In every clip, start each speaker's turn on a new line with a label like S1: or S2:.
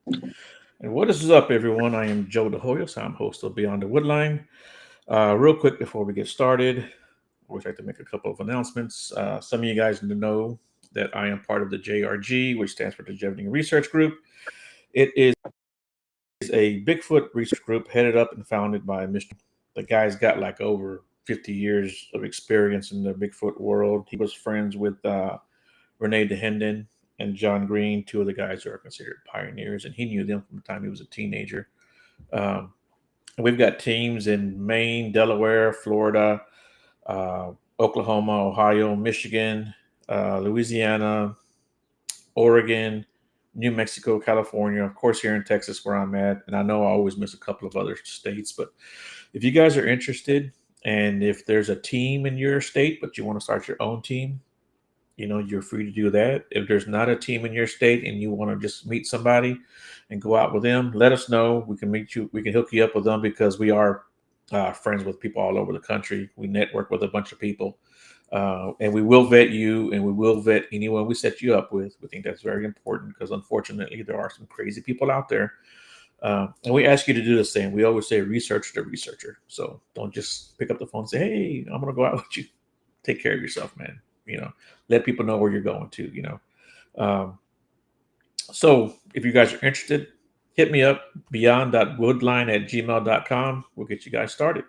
S1: And what is up, everyone? I am Joe DeHoyos. I'm host of Beyond the Woodline. Real quick before we get started, I would like to make a couple of announcements. Some of you guys know that I am part of the JRG, which stands for the Jeopardy Research Group. It is a Bigfoot research group headed up and founded by Mr. The guy's got like over 50 years of experience in the Bigfoot world. He was friends with Renee DeHenden and John Green, two of the guys who are considered pioneers, and he knew them from the time he was a teenager. Um, we've got teams in Maine, Delaware, Florida, Oklahoma, Ohio, Michigan, Louisiana, Oregon, New Mexico, California, of course, here in Texas, where I'm at. And I know I always miss a couple of other states, but if you guys are interested, and if there's a team in your state, but you want to start your own team, you're free to do that. If there's not a team in your state and you want to just meet somebody and go out with them, let us know. We can meet you. We can hook you up with them because we are friends with people all over the country. We network with a bunch of people, and we will vet you, and we will vet anyone we set you up with. We think that's very important because unfortunately there are some crazy people out there. And we ask you to do the same. We always say research the researcher. So don't just pick up the phone and say, "Hey, I'm going to go out with you." Take care of yourself, man. Let people know where you're going to. Um, so if you guys are interested, hit me up beyond.woodline@gmail.com. We'll get you guys started.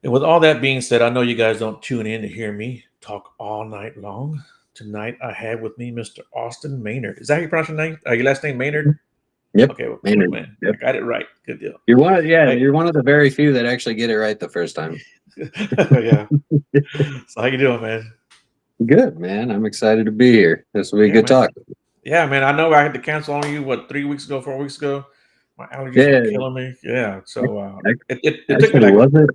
S1: And with all that being said, I know you guys don't tune in to hear me talk all night long. Tonight I have with me Mr. Austin Maynard. Is that how you pronounce your name? Your last name Maynard?
S2: Yep,
S1: Okay, well, cool,
S2: Maynard.
S1: man. I
S2: Yep.
S1: got it right. Good deal.
S2: Yeah,
S1: Hey,
S2: you're one of the very few that actually get it right the first time.
S1: yeah. So how you doing, man?
S2: Good, man. I'm excited to be here. This will be a
S1: Yeah,
S2: good
S1: man.
S2: talk.
S1: Yeah, man. I know I had to cancel on you 3 weeks ago, 4 weeks ago. My allergies were
S2: Yeah,
S1: killing me. Yeah, so
S2: ac-
S1: it took me
S2: actually,
S1: like
S2: was it?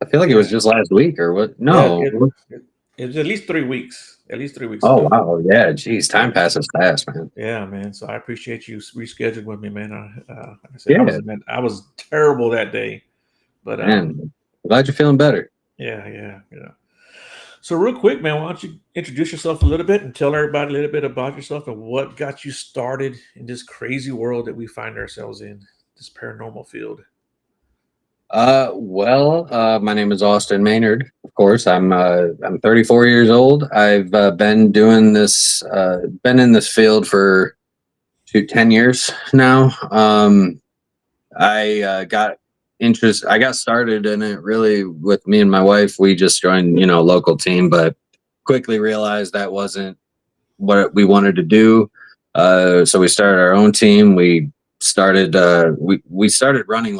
S2: I feel like it was
S1: yeah,
S2: just last week or what?
S1: yeah.
S2: No.
S1: It was at least 3 weeks. At least 3 weeks
S2: Oh,
S1: ago.
S2: wow. Yeah, geez, time
S1: Yeah,
S2: passes fast, man.
S1: yeah, man. So I appreciate you rescheduling with me, man. Like I said,
S2: Yeah,
S1: I was terrible that day, but
S2: man. Glad you're feeling better.
S1: yeah, yeah, yeah. So real quick, man, why don't you introduce yourself a little bit and tell everybody a little bit about yourself and what got you started in this crazy world that we find ourselves in, this paranormal field.
S2: My name is Austin Maynard. Of course, I'm 34 years old. I've been in this field for 10 years now. I got started in it really with me and my wife. We just joined, local team, but quickly realized that wasn't what we wanted to do. So we started our own team. We started running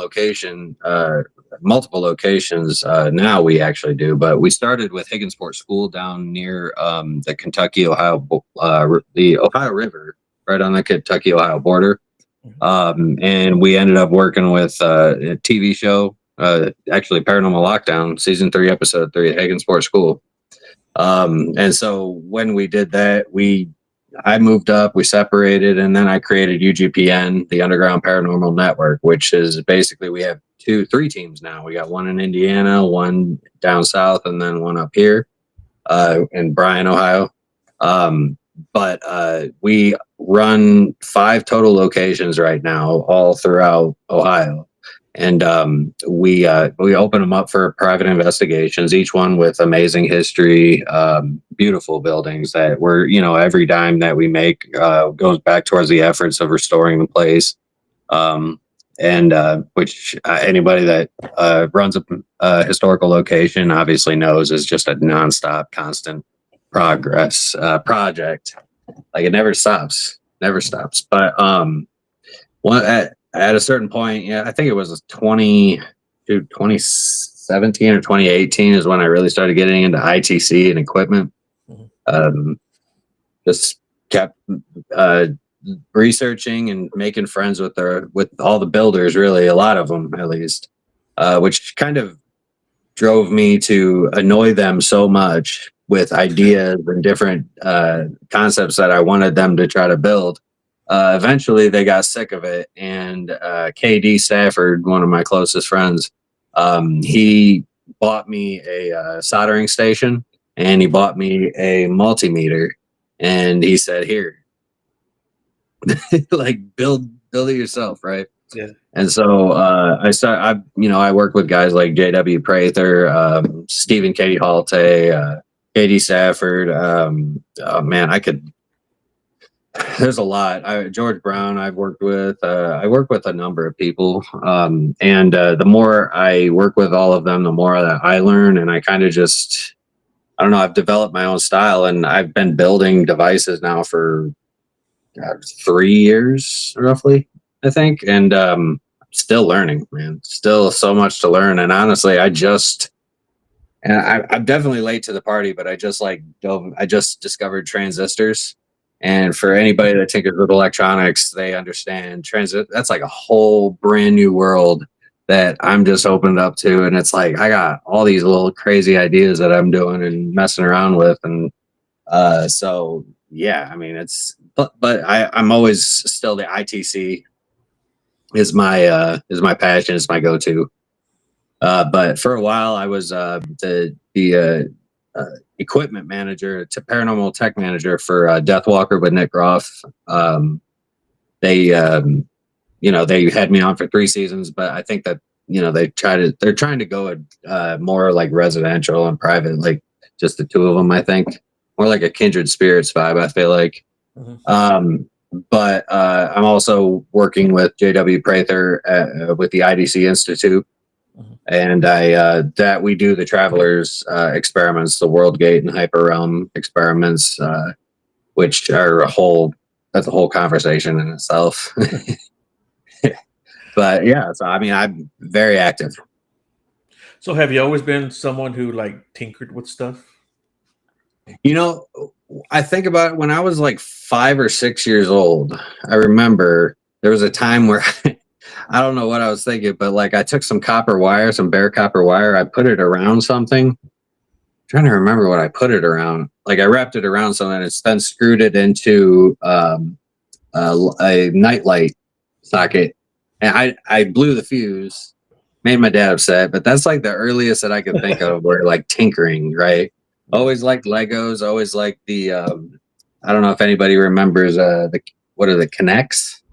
S2: multiple locations. Now we actually do, but we started with Higginsport School down near the the Ohio River, right on the Kentucky Ohio border.
S1: Mhm.
S2: And we ended up working with a TV show, actually Paranormal Lockdown, season 3, episode 3 at Higginsport School. And so when we did that, I moved up, we separated, and then I created UGPN, the Underground Paranormal Network, which is basically we have 3 teams now. We got one in Indiana, one down south, and then one up here in Bryan, Ohio. But we run 5 total locations right now, all throughout Ohio. And we open them up for private investigations, each one with amazing history, beautiful buildings that every dime that we make goes back towards the efforts of restoring the place. And which anybody that runs a historical location obviously knows is just a nonstop, constant progress project. Like it never stops. But one at a certain point, yeah, I think it was 2017 or 2018 is when I really started getting into ITC and equipment.
S1: Mhm.
S2: Um, just kept uh, researching and making friends with all the builders, really, a lot of them at least, which kind of drove me to annoy them so much with ideas and different concepts that I wanted them to try to build. Eventually, they got sick of it, and KD Stafford, one of my closest friends, he bought me a soldering station, and he bought me a multimeter, and he said, "Here, like build it yourself, right?
S1: Yeah.
S2: And so I work with guys like Jay W Prather, Stephen Katie Halte, Katie Safford. Oh man, there's a lot. George Brown I've worked with. I work with a number of people. And the more I work with all of them, the more that I learn. And I kind of just, I don't know, I've developed my own style, and I've been building devices now for 3 years roughly, I think. And still learning, man. Still so much to learn. And honestly, I'm definitely late to the party, but I just discovered transistors. And for anybody that tinkers with electronics, they understand transit. That's like a whole brand new world that I'm just opened up to. And it's like, I got all these little crazy ideas that I'm doing and messing around with. And so, yeah, I mean, I'm always still the ITC is my passion, is my go-to. But for a while, I was equipment manager to paranormal tech manager for Deathwalker with Nick Groff. They they had me on for 3 seasons, but I think that they're trying to go more like residential and private, like just the two of them. I think more like a kindred spirits vibe, I feel like. But I'm also working with JW Prather with the IDC Institute. And that we do the travelers experiments, the WorldGate and HyperRealm experiments, which are that's a whole conversation in itself. But yeah, so I mean, I'm very active.
S1: So have you always been someone who like tinkered with stuff?
S2: I think about it when I was like 5 or 6 years old. I remember there was a time where I don't know what I was thinking, but like I took some copper wire, some bare copper wire, I put it around something. I'm trying to remember what I put it around. Like I wrapped it around something, and it's then screwed it into a nightlight socket, and I blew the fuse. Made my dad upset, but that's like the earliest that I could think of where like tinkering, right? Always liked Legos. Always liked the. I don't know if anybody remembers what are the Connects?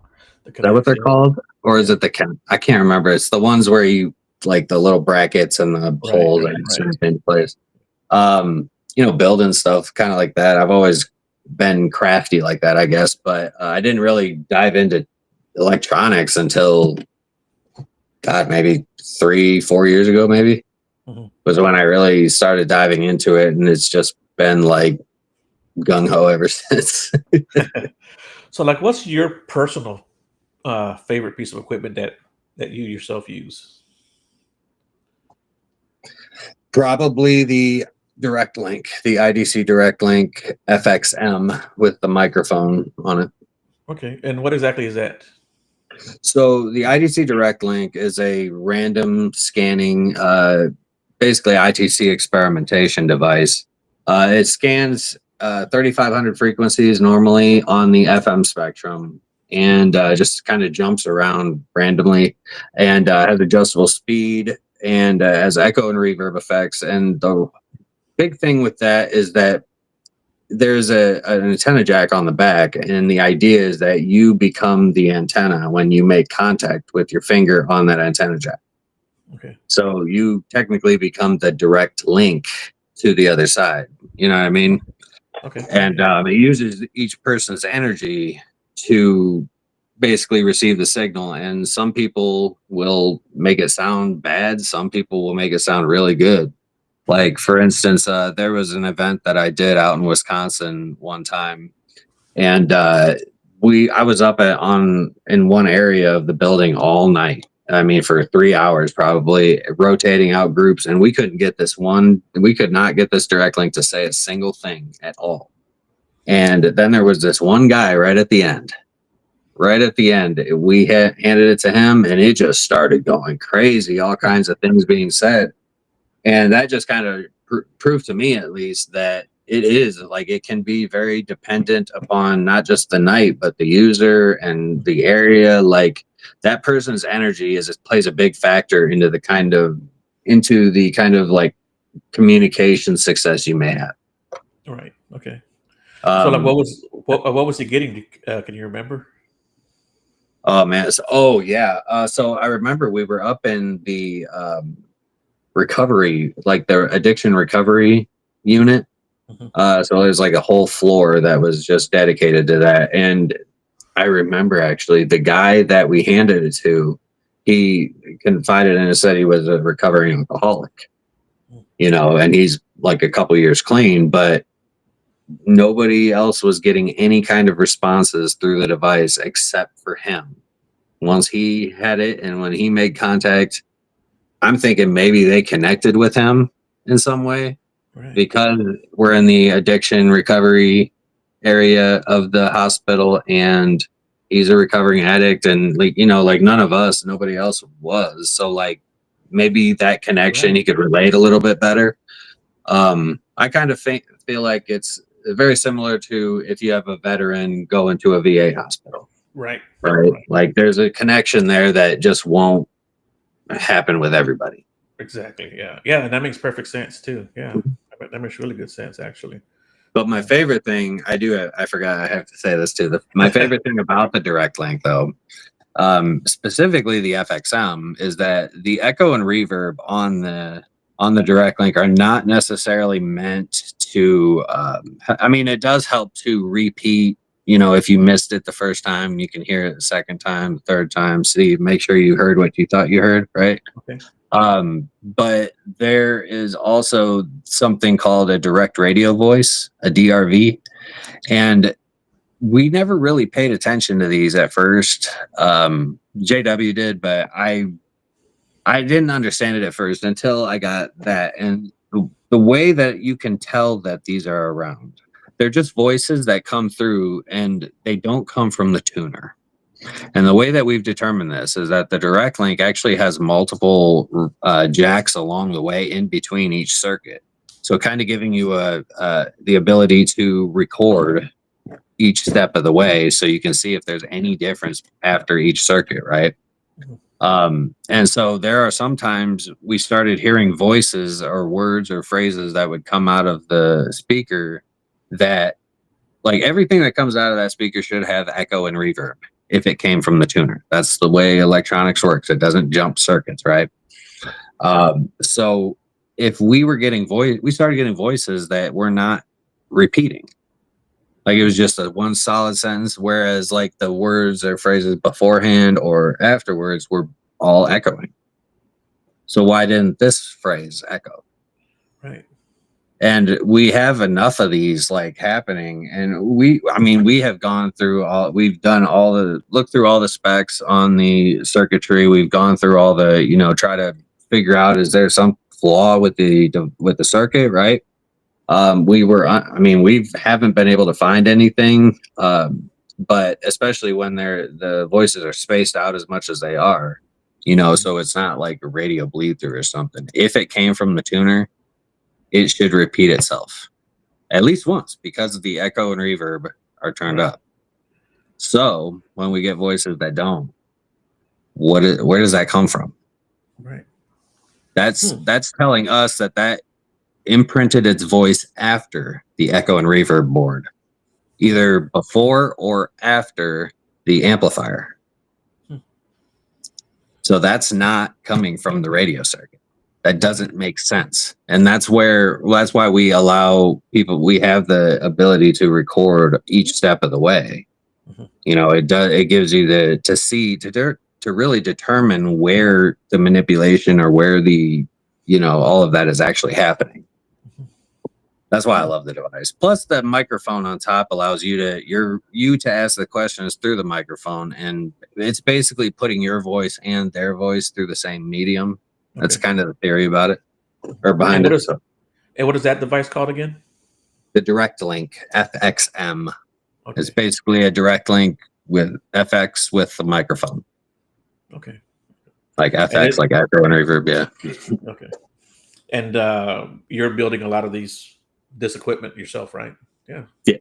S2: Is that what they're called? Or is it I can't remember. It's the ones where you like the little brackets and the holes and snap in place. Building stuff kind of like that. I've always been crafty like that, I guess, but I didn't really dive into electronics until maybe 3-4 years ago, maybe was when I really started diving into it, and it's just been like gung ho ever since.
S1: So, like, what's your personal favorite piece of equipment that you yourself use?
S2: Probably the Direct Link, the IDC Direct Link FXM with the microphone on it.
S1: Okay, and what exactly is that?
S2: So the IDC Direct Link is a random scanning, basically ITC experimentation device. It scans 3,500 frequencies normally on the FM spectrum, and just kind of jumps around randomly, and has adjustable speed, and has echo and reverb effects. And the big thing with that is that there's an antenna jack on the back, and the idea is that you become the antenna when you make contact with your finger on that antenna jack.
S1: Okay.
S2: So you technically become the direct link to the other side. You know what I mean?
S1: Okay.
S2: And it uses each person's energy to basically receive the signal. And some people will make it sound bad. Some people will make it sound really good. Like, for instance, there was an event that I did out in Wisconsin one time, and I was up in one area of the building all night. I mean, for 3 hours probably, rotating out groups, and we could not get this direct link to say a single thing at all. And then there was this one guy right at the end. We handed it to him, and it just started going crazy, all kinds of things being said. And that just kind of proved to me, at least, that it is like it can be very dependent upon not just the night, but the user and the area. Like that person's energy plays a big factor into the kind of like communication success you may have.
S1: All right. Okay. So, like, what was he getting? Can you remember?
S2: Oh man. Oh yeah. So I remember we were up in the recovery, like the addiction recovery unit.
S1: Mhm.
S2: So there's like a whole floor that was just dedicated to that. And I remember actually the guy that we handed it to, he confided in us, said he was a recovering alcoholic, and he's like a couple years clean, but nobody else was getting any kind of responses through the device except for him. Once he had it and when he made contact, I'm thinking maybe they connected with him in some way
S1: Right.
S2: because we're in the addiction recovery area of the hospital and he's a recovering addict and like none of us, nobody else was. So like maybe that connection
S1: Right.
S2: he could relate a little bit better. I kind of feel like it's very similar to if you have a veteran go into a VA hospital,
S1: Right.
S2: right?
S1: Right.
S2: Like there's a connection there that just won't happen with everybody.
S1: Exactly. Yeah. Yeah. And that makes perfect sense too. Yeah. That makes really good sense, actually.
S2: But my
S1: Yeah.
S2: favorite thing, I forgot I have to say this too. My favorite thing about the direct link, though, specifically the FXM, is that the echo and reverb on the direct link are not necessarily meant to. I mean, it does help to repeat. If you missed it the first time, you can hear it the second time, the third time. See, make sure you heard what you thought you heard, right?
S1: Okay.
S2: But there is also something called a direct radio voice, a DRV, and we never really paid attention to these at first. JW did, but I didn't understand it at first until I got that. And the way that you can tell that these are around, they're just voices that come through, and they don't come from the tuner. And the way that we've determined this is that the direct link actually has multiple jacks along the way in between each circuit. So kind of giving you the ability to record each step of the way so you can see if there's any difference after each circuit, right?
S1: Mhm.
S2: And so there are sometimes we started hearing voices or words or phrases that would come out of the speaker that like everything that comes out of that speaker should have echo and reverb if it came from the tuner. That's the way electronics works. It doesn't jump circuits, right? So if we were getting we started getting voices that were not repeating. Like it was just a one solid sentence, whereas like the words or phrases beforehand or afterwards were all echoing. So why didn't this phrase echo?
S1: Right.
S2: And we have enough of these like happening, and we have we've done look through all the specs on the circuitry. We've gone through all the try to figure out, is there some flaw with the circuit, right? We haven't been able to find anything, but especially when the voices are spaced out as much as they are, so it's not like a radio bleed through or something. If it came from the tuner, it should repeat itself at least once because the echo and reverb are turned
S1: Right.
S2: up. So when we get voices that don't, where does that come from?
S1: Right.
S2: That's telling us that imprinted its voice after the echo and reverb board, either before or after the amplifier.
S1: Hmm.
S2: So that's not coming from the radio circuit. That doesn't make sense. And that's why we allow people, we have the ability to record each step of the way.
S1: Mhm.
S2: It gives you to really determine where the manipulation or where the, all of that is actually happening.
S1: Mhm.
S2: That's why I love the device. Plus, the microphone on top allows you to ask the questions through the microphone, and it's basically putting your voice and their voice through the same medium. That's
S1: Okay.
S2: kind of the theory about it, or
S1: And
S2: behind
S1: what
S2: it.
S1: is and what is that device called again?
S2: The direct link FXM is
S1: Okay.
S2: basically a direct link with FX with the microphone,
S1: Okay.
S2: like
S1: And
S2: FX,
S1: it
S2: like echo and reverb. Yeah.
S1: okay. And you're building a lot of this equipment yourself, right? Yeah.
S2: Yeah.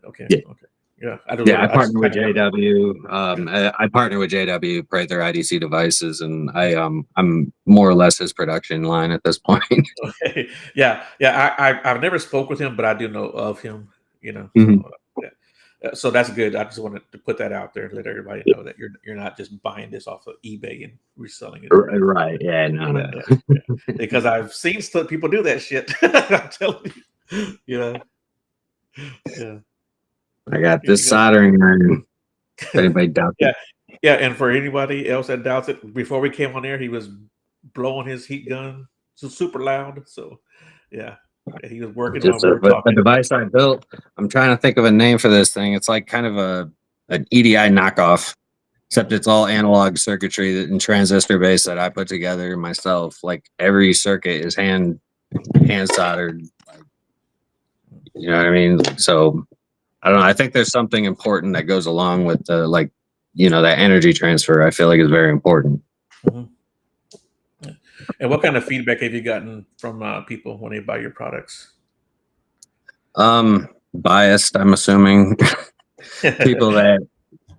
S1: Okay.
S2: Yeah.
S1: Okay. Yeah. I don't
S2: Yeah,
S1: know.
S2: I
S1: I just
S2: partner with
S1: kind of have.
S2: JW. I partner with JW Prather IDC devices, and I'm more or less his production line at this point.
S1: Okay. Yeah. Yeah. I've never spoke with him, but I do know of him.
S2: Mhm.
S1: So yeah. So that's good. I just wanted to put that out there and let everybody know that you're not just buying this off of eBay and reselling it or whatever.
S2: Right. Yeah. No.
S1: Yeah,
S2: No.
S1: yeah, yeah. Because I've seen people do that shit. I'm telling you. Yeah. Yeah.
S2: I got
S1: Yeah.
S2: this soldering iron. If anybody doubts
S1: Yeah.
S2: it.
S1: Yeah. And for anybody else that doubts it, before we came on air, he was blowing his heat gun so super loud. So yeah. Yeah, he was working while
S2: Just
S1: we were
S2: a
S1: talking.
S2: device I built. I'm trying to think of a name for this thing. It's like kind of an EDI knockoff, except it's all analog circuitry and transistor based that I put together myself. Like every circuit is hand soldered. You know what I mean? So I don't know. I think there's something important that goes along with the that energy transfer. I feel like is very important.
S1: Mhm. And what kind of feedback have you gotten from people when they buy your products?
S2: Biased, I'm assuming. People that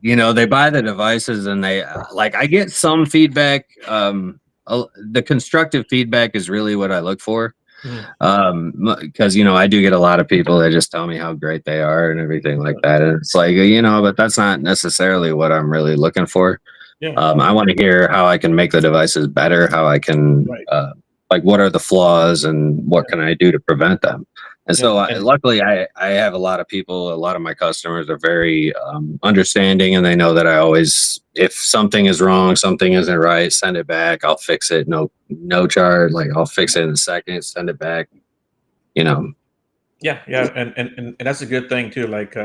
S2: they buy the devices and they like. I get some feedback. The constructive feedback is really what I look for.
S1: Mhm.
S2: Because I do get a lot of people that just tell me how great they are and everything like that, and it's like but that's not necessarily what I'm really looking for.
S1: Yeah.
S2: I want to hear how I can make the devices better, how I can
S1: Right.
S2: like what are the flaws and what can I do to prevent them. And
S1: Yeah.
S2: so
S1: And
S2: luckily I have a lot of my customers are very understanding, and they know that I always, if something is wrong, something isn't right, send it back, I'll fix it. No charge. Like I'll fix it in a second, send it back.
S1: yeah, yeah, and that's a good thing too. Like,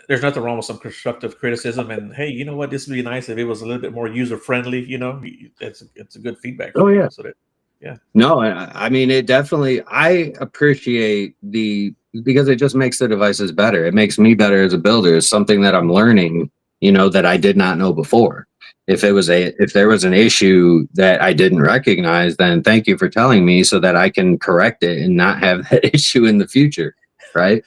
S1: there's nothing wrong with some constructive criticism. And hey, you know what? This would be nice if it was a little bit more user friendly. It's a good feedback
S2: Oh
S1: for you.
S2: yeah.
S1: So that, yeah,
S2: No, I mean, it definitely, I appreciate because it just makes the devices better. It makes me better as a builder. It's something that I'm learning, that I did not know before. If there was an issue that I didn't recognize, then thank you for telling me so that I can correct it and not have that issue in the future. Right.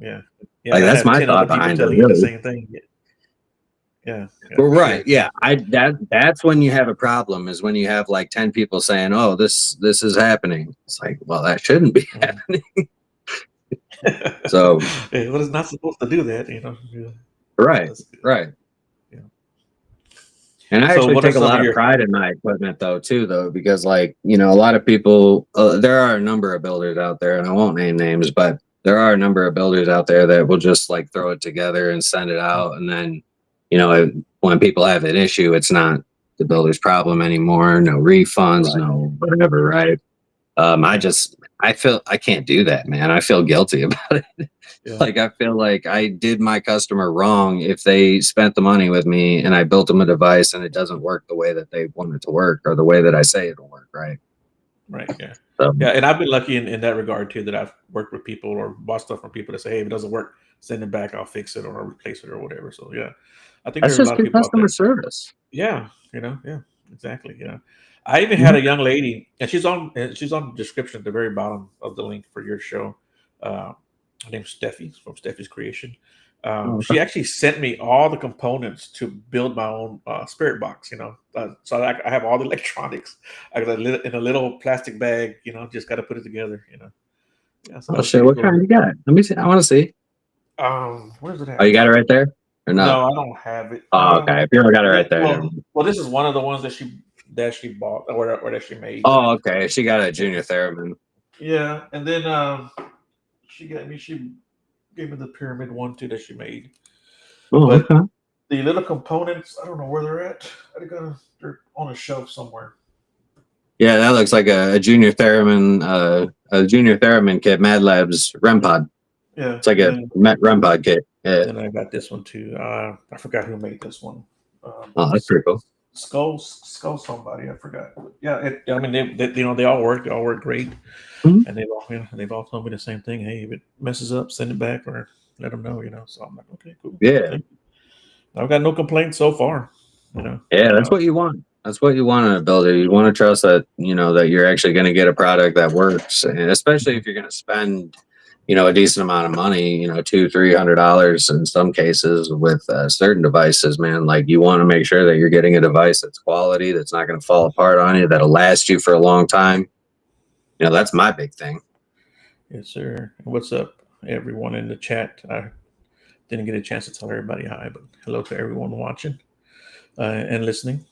S1: yeah, yeah.
S2: Like
S1: Not
S2: that's
S1: have
S2: my
S1: 10 other
S2: thought
S1: people
S2: behind it,
S1: telling you the
S2: really.
S1: same thing. Yeah, yeah, yeah,
S2: Well,
S1: for
S2: right.
S1: sure.
S2: Yeah. That's when you have a problem, is when you have like 10 people saying, oh, this is happening. It's like, well, that shouldn't be
S1: Mhm.
S2: happening. So
S1: Yeah, well, it's not supposed to do that. Yeah.
S2: right,
S1: That's good.
S2: right.
S1: Yeah.
S2: And I
S1: So,
S2: actually
S1: what are
S2: take a
S1: some of
S2: lot of
S1: your?
S2: pride in my equipment though, because like, a lot of people, there are a number of builders out there, and I won't name names, but there are a number of builders out there that will just like throw it together and send it out. And then, when people have an issue, it's not the builder's problem anymore. No refunds,
S1: Right.
S2: no whatever. Right. I feel I can't do that, man. I feel guilty about it.
S1: Yeah.
S2: Like I feel like I did my customer wrong if they spent the money with me and I built them a device and it doesn't work the way that they want it to work or the way that I say it'll work, right?
S1: Right. Yeah.
S2: So
S1: Yeah. And I've been lucky in that regard too, that I've worked with people or bought stuff from people that say, hey, if it doesn't work, send it back. I'll fix it or I'll replace it or whatever. So, yeah, I think
S2: that's
S1: there's a
S2: just
S1: lot of
S2: good
S1: people out
S2: customer
S1: there.
S2: service.
S1: Yeah. Yeah, exactly. Yeah. I even had
S2: Mhm.
S1: a young lady, and she's on the description at the very bottom of the link for your show. Uh, her name's Steffi from Steffi's Creation.
S2: Oh, okay.
S1: She actually sent me all the components to build my own spirit box. So I have all the electronics. I got in a little plastic bag. Just got to put it together. Yeah, so that
S2: Oh
S1: was
S2: shit,
S1: pretty
S2: what
S1: cool.
S2: kind you got? Let me see. I want to see.
S1: Where's it
S2: Oh,
S1: at?
S2: you got it right there? Or no?
S1: No, I don't have it.
S2: Oh, okay. If you don't got it right there, never
S1: Well,
S2: mind.
S1: this is one of the ones that she bought or that she made.
S2: Oh, okay. She got a junior theremin.
S1: Yeah, and then she gave me the pyramid one too that she made.
S2: Oh,
S1: But
S2: okay.
S1: the little components, I don't know where they're at. They're on a shelf somewhere.
S2: Yeah, that looks like a junior theremin, kit, Mad Labs REM pod.
S1: Yeah,
S2: It's like
S1: and
S2: a REM pod kit. Yeah.
S1: then I got this one too. I forgot who made this one.
S2: Oh, that's pretty cool.
S1: Skull somebody, I forgot. But yeah, I mean they all work. They all work great,
S2: Mhm.
S1: and they've all told me the same thing. Hey, if it messes up, send it back or let them know. So I'm like, okay, cool.
S2: Yeah.
S1: Thank you. I've got no complaints so far.
S2: Yeah, that's
S1: Uh,
S2: what you want. That's what you want in a builder. You want to trust that, that you're actually going to get a product that works. And especially if you're going to spend, a decent amount of money, $200-300 in some cases with certain devices, man. Like you want to make sure that you're getting a device that's quality, that's not going to fall apart on you, that'll last you for a long time. That's my big thing.
S1: yes, sir. What's up, everyone in the chat? didn't get a chance to tell everybody hi, but hello to everyone watching and listening.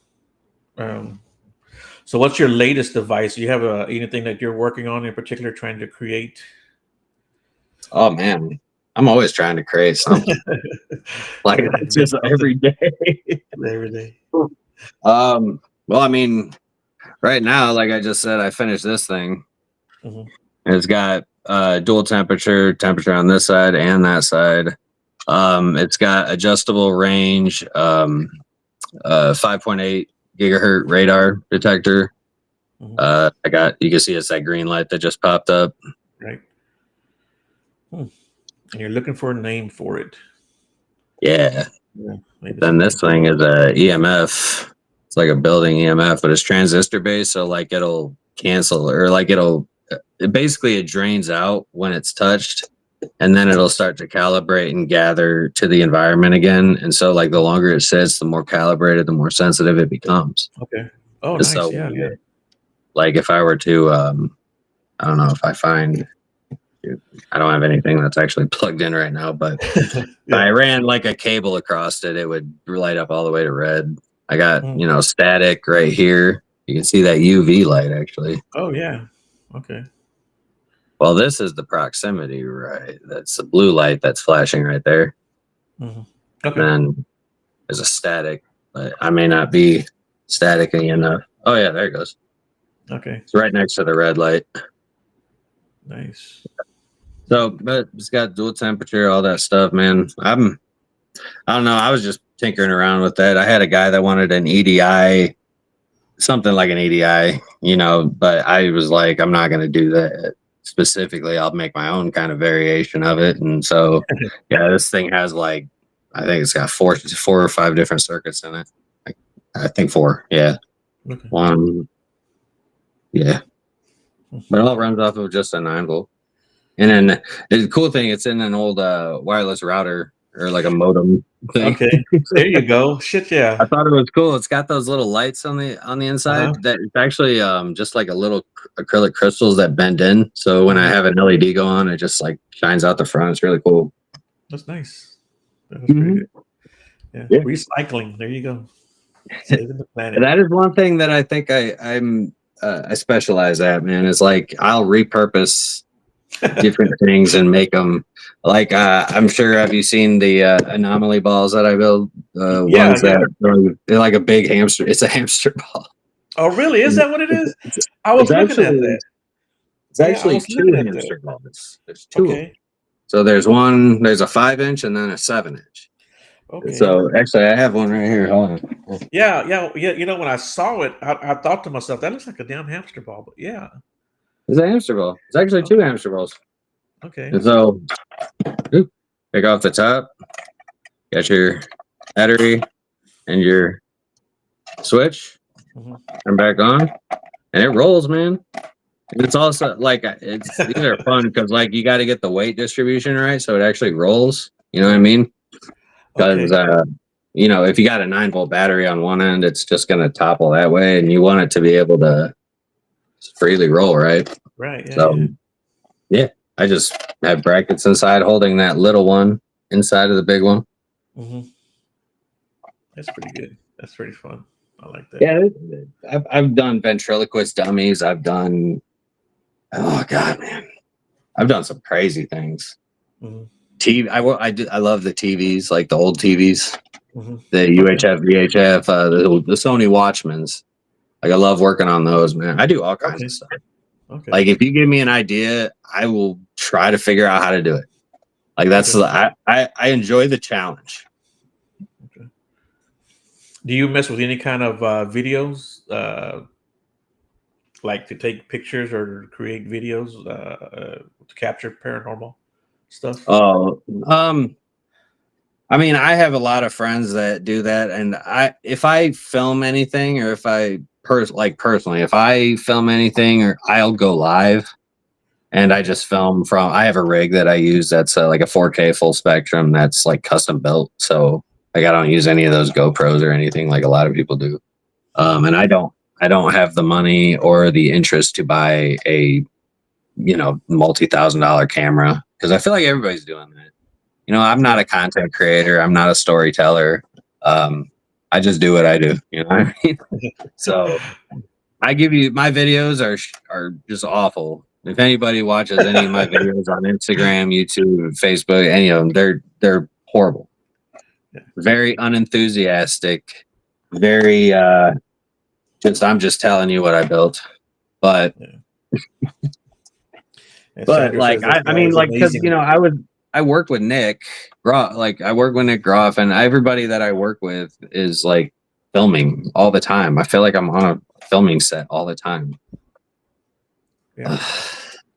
S1: So what's your latest device? Do you have anything that you're working on in particular, trying to create?
S2: Oh man, I'm always trying to create something. Like that's just every day.
S1: Every day.
S2: Well, I mean, right now, like I just said, I finished this thing.
S1: Mm-hmm.
S2: It's got dual temperature on this side and that side. It's got adjustable range, 5.8 gigahertz radar detector.
S1: Mm-hmm.
S2: You can see it's that green light that just popped up.
S1: Right. And you're looking for a name for it.
S2: Yeah.
S1: Yeah.
S2: Then this thing is a EMF. It's like a building EMF, but it's transistor based. So like it'll cancel, or like it drains out when it's touched, and then it'll start to calibrate and gather to the environment again. And so like the longer it sits, the more calibrated, the more sensitive it becomes.
S1: Okay. Oh,
S2: And
S1: nice.
S2: so,
S1: Yeah.
S2: like if I were to, I don't know if I don't have anything that's actually plugged in right now, but if I ran like a cable across it, it would light up all the way to red. I got, static right here. You can see that UV light actually.
S1: Oh, yeah. Okay.
S2: Well, this is the proximity, right? That's the blue light that's flashing right there.
S1: Mm-hmm. Okay.
S2: Then there's a static, but I may not be static-y enough. Oh, yeah, there it goes.
S1: Okay.
S2: It's right next to the red light.
S1: Nice.
S2: So, but it's got dual temperature, all that stuff, man. I don't know. I was just tinkering around with that. I had a guy that wanted an EDI, something like an EDI, but I was like, I'm not going to do that specifically. I'll make my own kind of variation of it. And so, yeah, this thing has like, I think it's got four or five different circuits in it. I think 4. Yeah.
S1: Okay.
S2: 1. Yeah. But it all runs off of just a 9-volt. And then the cool thing, it's in an old wireless router or like a modem thing.
S1: Okay, there you go. Shit, yeah.
S2: I thought it was cool. It's got those little lights on the inside. That it's actually just like a little acrylic crystals that bend in. So when I have an LED go on, it just like shines out the front. It's really cool.
S1: That's nice. That's pretty good. Yeah. Recycling. There you go. Saving the planet.
S2: That is one thing that I think I specialize at, man. Is like I'll repurpose different things and make them like I'm sure, have you seen the anomaly balls that I build? Ones that they're like a big hamster. It's a hamster ball.
S1: Oh, really? Is that what it is? I was looking at that.
S2: It's actually 2 hamster balls. There's 2.
S1: Okay.
S2: So there's a 5-inch and then a 7-inch.
S1: Okay.
S2: So actually I have one right here. Hold on.
S1: Yeah. When I saw it, I thought to myself, that looks like a damn hamster ball. But yeah.
S2: It's a hamster ball. It's actually 2 hamster balls.
S1: Okay.
S2: And so take off the top, got your battery and your switch, turn back on, and it rolls, man. And it's also like these are fun because like you got to get the weight distribution right, so it actually rolls. You know what I mean? Because if you got a 9-volt battery on one end, it's just gonna topple that way, and you want it to be able to freely roll, right?
S1: Right. Yeah,
S2: so I just have brackets inside holding that little one inside of the big one.
S1: That's pretty good. That's pretty fun. I like that.
S2: Yeah, I've done ventriloquist dummies. I've done, oh god, man, I've done some crazy things. TV. I love the TVs, like the old TVs, the UHF, VHF, the Sony Watchmans. Like I love working on those, man. I do all kinds of stuff. Okay. Like if you give me an idea, I will try to figure out how to do it. Like that's I enjoy the challenge.
S1: Okay. Do you mess with any kind of videos, like to take pictures or create videos to capture paranormal stuff?
S2: Oh, I mean, I have a lot of friends that do that, and if I film anything or if I personally, if I film anything, or I'll go live and I just film I have a rig that I use that's like a 4K full spectrum that's like custom built. So like I don't use any of those GoPros or anything like a lot of people do. And I don't have the money or the interest to buy a, multi-$1,000 camera because I feel like everybody's doing that. I'm not a content creator. I'm not a storyteller. I just do what I do. You know what I mean? So I give you my videos are just awful. If anybody watches any of my videos on Instagram, YouTube, Facebook, any of them, they're horrible. Very unenthusiastic. Very I'm just telling you what I built. But but like I mean like because I work with Nick Groff, like I work with Nick Groff, and everybody that I work with is like filming all the time. I feel like I'm on a filming set all the time.
S1: Yeah.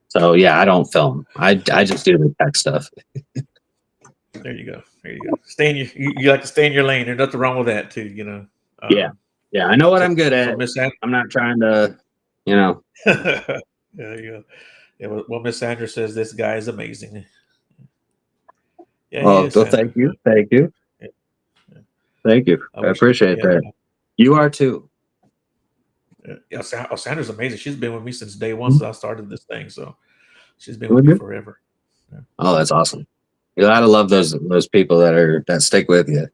S2: So yeah, I don't film. I just do the tech stuff.
S1: There you go. Stay in you like to stay in your lane. There's nothing wrong with that too.
S2: Yeah. I know what I'm good at. I'm not trying to,
S1: Yeah, there you go. Yeah, well, Miss Sandra says this guy is amazing. Yeah,
S2: well, thank you. Yeah. Thank you. I appreciate that. You are too.
S1: Yeah, Sandra's amazing. She's been with me since day one, since I started this thing. So she's been with me forever.
S2: Yeah. Oh, that's awesome. You gotta love those people that stick with you.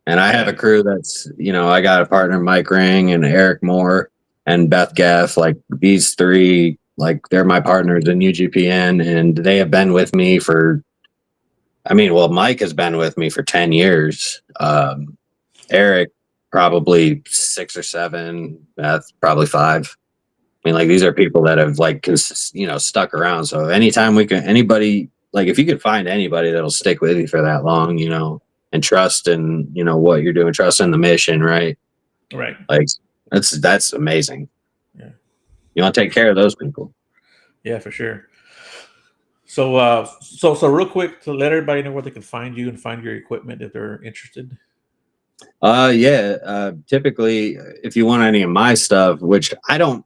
S2: And I have a crew that's, I got a partner, Mike Ring and Eric Moore and Beth Gaff. Like these three, like they're my partners in UGPN, and they have been with me for. Mike has been with me for 10 years. Eric probably 6 or 7. Beth probably 5. Like these are people that have like stuck around. So anytime anybody, like if you could find anybody that'll stick with you for that long, and trust in what you're doing, trust in the mission, right? Like that's amazing. Yeah, you want to take care of those people.
S1: Yeah, for sure. So so real quick, to let everybody know where they can find you and find your equipment if they're interested.
S2: Typically if you want any of my stuff, which I'm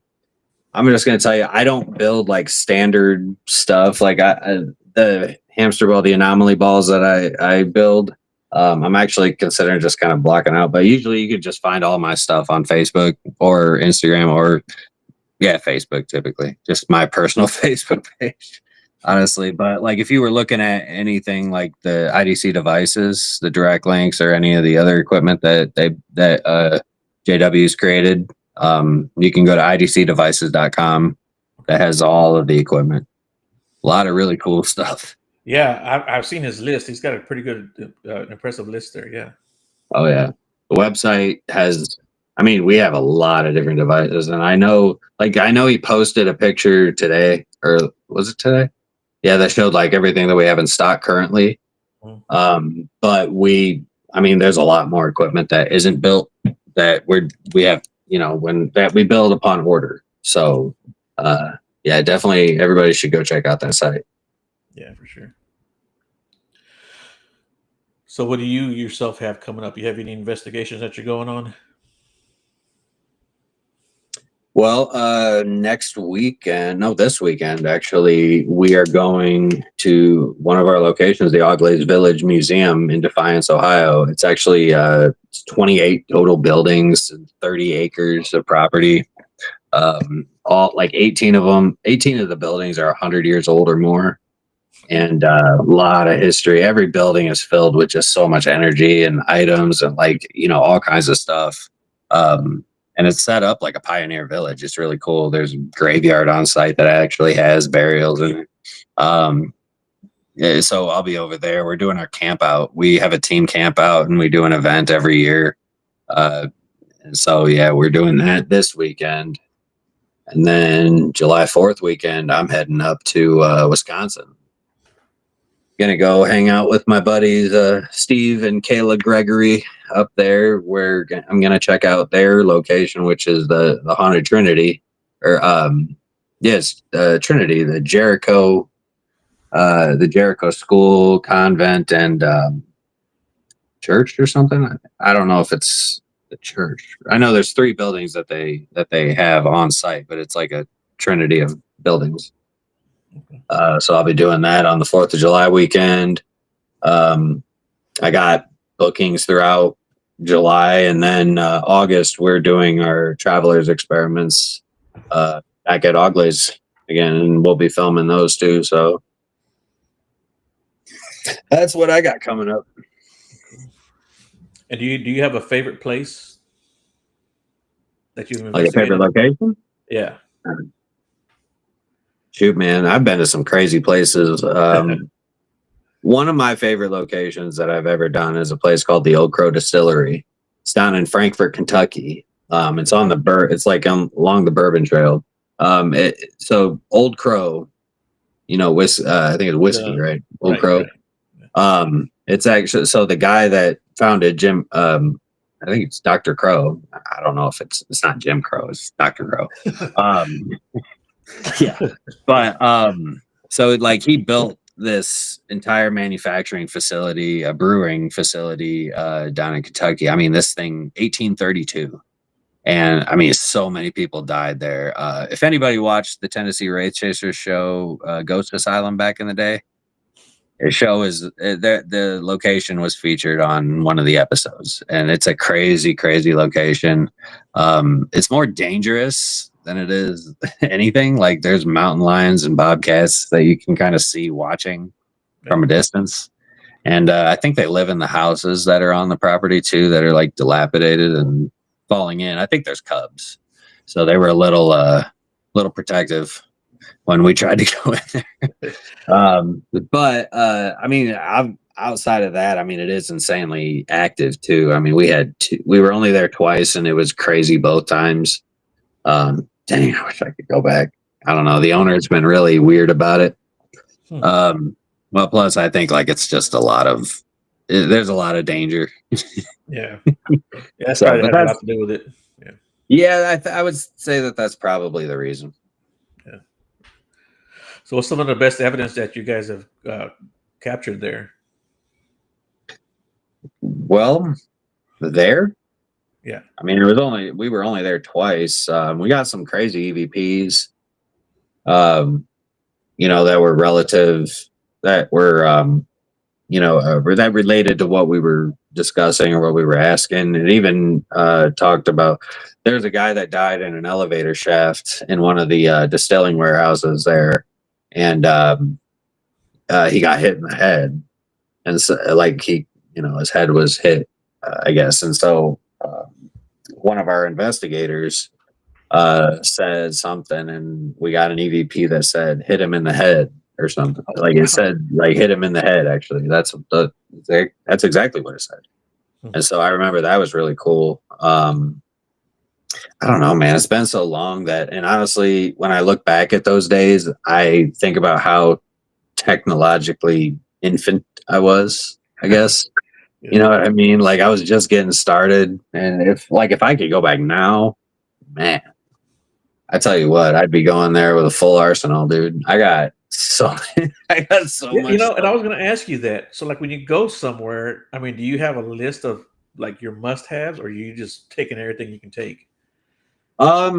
S2: just going to tell you, I don't build like standard stuff. Like the hamster ball, the anomaly balls that I build, I'm actually considering just kind of blocking out, but usually you could just find all my stuff on Facebook or Instagram or Facebook, typically just my personal Facebook page, honestly. But like, if you were looking at anything like the IDC devices, the direct links, or any of the other equipment that JW's created, you can go to idcdevices.com. That has all of the equipment. A lot of really cool stuff.
S1: Yeah, I've seen his list. He's got a pretty good, impressive list there. Yeah.
S2: Oh yeah, the website has. We have a lot of different devices, and I know he posted a picture today, or was it today? Yeah, that showed like everything that we have in stock currently. But there's a lot more equipment that isn't built that we have, that we build upon order. So, definitely everybody should go check out that site.
S1: Yeah, for sure. So what do you yourself have coming up? You have any investigations that you're going on?
S2: Well, this weekend, actually, we are going to one of our locations, the Auglaize Village Museum in Defiance, Ohio. It's actually 28 total buildings, 30 acres of property. All like 18 of the buildings are 100 years old or more, and a lot of history. Every building is filled with just so much energy and items and all kinds of stuff. And it's set up like a pioneer village. It's really cool. There's a graveyard on site that actually has burials in it. So I'll be over there. We're doing our camp out. We have a team camp out, and we do an event every year. We're doing that this weekend. And then July 4th weekend, I'm heading up to Wisconsin. Gonna go hang out with my buddies Steve and Kayla Gregory up there. I'm gonna check out their location, which is the Haunted Trinity, or Trinity, the Jericho School, Convent, and church or something. I don't know if it's the church. I know there's 3 buildings that they have on site, but it's like a trinity of buildings. So I'll be doing that on the 4th of July weekend. I got bookings throughout July, and then August we're doing our Travelers Experiments back at Auglaize again, and we'll be filming those too. So That's what I got coming up.
S1: Cool. And do you have a favorite place that you've
S2: Like a favorite
S1: investigated?
S2: location?
S1: Yeah.
S2: Shoot, man, I've been to some crazy places. One of my favorite locations that I've ever done is a place called the Old Crow Distillery. It's down in Frankfort, Kentucky. It's on the it's like along the Bourbon Trail. So Old Crow, I think it's whiskey, right? Old Crow.
S1: Right.
S2: It's actually, so the guy that founded Jim, I think it's Dr. Crow. I don't know if it's not Jim Crow, it's Dr. Crow. Yeah, but so like he built this entire manufacturing facility, a brewing facility down in Kentucky. I mean, this thing 1832, and I mean, so many people died there. If anybody watched the Tennessee Wraith Chasers show, Ghost Asylum, back in the day, the show is the location was featured on one of the episodes, and it's a crazy location. It's more dangerous than it is anything. Like, there's mountain lions and bobcats that you can kind of see watching from a distance, and I think they live in the houses that are on the property too, that are like dilapidated and falling in. I think there's cubs, so they were a little protective when we tried to go in there. But I mean, outside of that, I mean, it is insanely active too. I mean, we were only there twice, and it was crazy both times. Dang, I wish I could go back. I don't know. The owner's been really weird about it. Well, plus I think like it's just there's a lot of danger.
S1: Yeah. That's probably has a lot to do with it.
S2: Yeah, I would say that's probably the reason.
S1: Yeah. So what's some of the best evidence that you guys have captured there?
S2: Well, there.
S1: Yeah.
S2: I mean, we were only there twice. We got some crazy EVPs, that were relative, that were, that related to what we were discussing or what we were asking. And even talked about, there's a guy that died in an elevator shaft in one of the distilling warehouses there. And he got hit in the head. And so, like, his head was hit, I guess. And so one of our investigators said something, and we got an EVP that said hit him in the head or something. Like, it said like hit him in the head. Actually, that's exactly what it said. And so I remember that was really cool. I don't know, man. It's been so long and honestly, when I look back at those days, I think about how technologically infant I was, I guess. You know what I mean? Like, I was just getting started, and if I could go back now, man, I tell you what, I'd be going there with a full arsenal, dude. I got so much. And I
S1: was going to ask you that. So, like, when you go somewhere, I mean, do you have a list of like your must-haves, or are you just taking everything you can take?
S2: I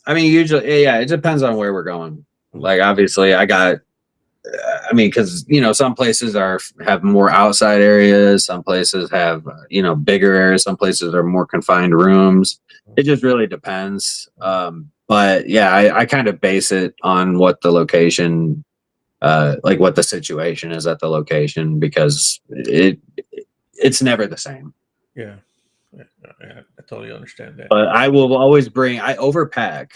S2: mean, usually, yeah, it depends on where we're going. Like, obviously, because some places have more outside areas, some places have bigger areas, some places are more confined rooms. It just really depends. But yeah, I kind of base it on what the location, like what the situation is at the location, because it's never the same.
S1: Yeah, I totally understand that.
S2: But I will always I overpack.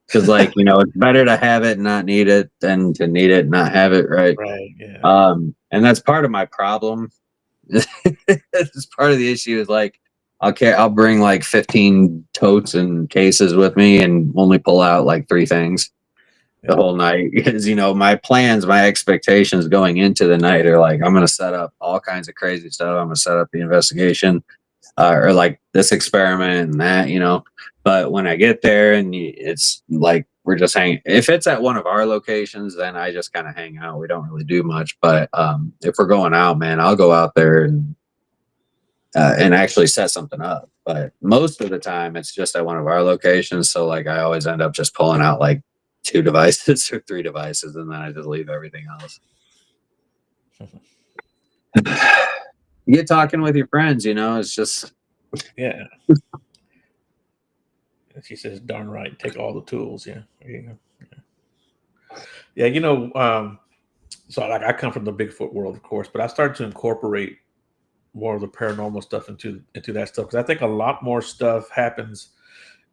S2: Because, like, it's better to have it and not need it than to need it and not have it, right?
S1: Right, yeah.
S2: And that's part of my problem. It's part of the issue is, like, I'll bring like 15 totes and cases with me and only pull out like 3 things the whole night. Because, my expectations going into the night are like, I'm going to set up all kinds of crazy stuff. I'm going to set up the investigation or like this experiment and that. But when I get there and it's like we're just hanging, if it's at one of our locations, then I just kind of hang out. We don't really do much. But if we're going out, man, I'll go out there and actually set something up. But most of the time, it's just at one of our locations. So, like, I always end up just pulling out like 2 devices or 3 devices, and then I just leave everything else. You get talking with your friends, it's just,
S1: yeah. She says, darn right, take all the tools. Yeah. There you go. Yeah. So like I come from the Bigfoot world, of course, but I started to incorporate more of the paranormal stuff into that stuff because I think a lot more stuff happens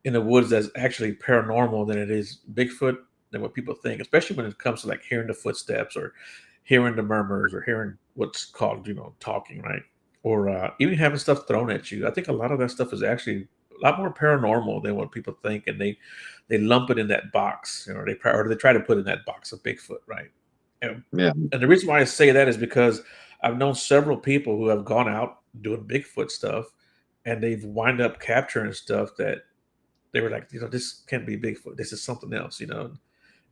S1: in the woods that's actually paranormal than it is Bigfoot than what people think, especially when it comes to like hearing the footsteps or hearing the murmurs or hearing what's called, talking, right? Or even having stuff thrown at you. I think a lot of that stuff is actually a lot more paranormal than what people think, and they lump it in that box, or they try to put in that box of Bigfoot, right? And,
S2: Yeah.
S1: and the reason why I say that is because I've known several people who have gone out doing Bigfoot stuff, and they've wind up capturing stuff that they were like, this can't be Bigfoot. This is something else.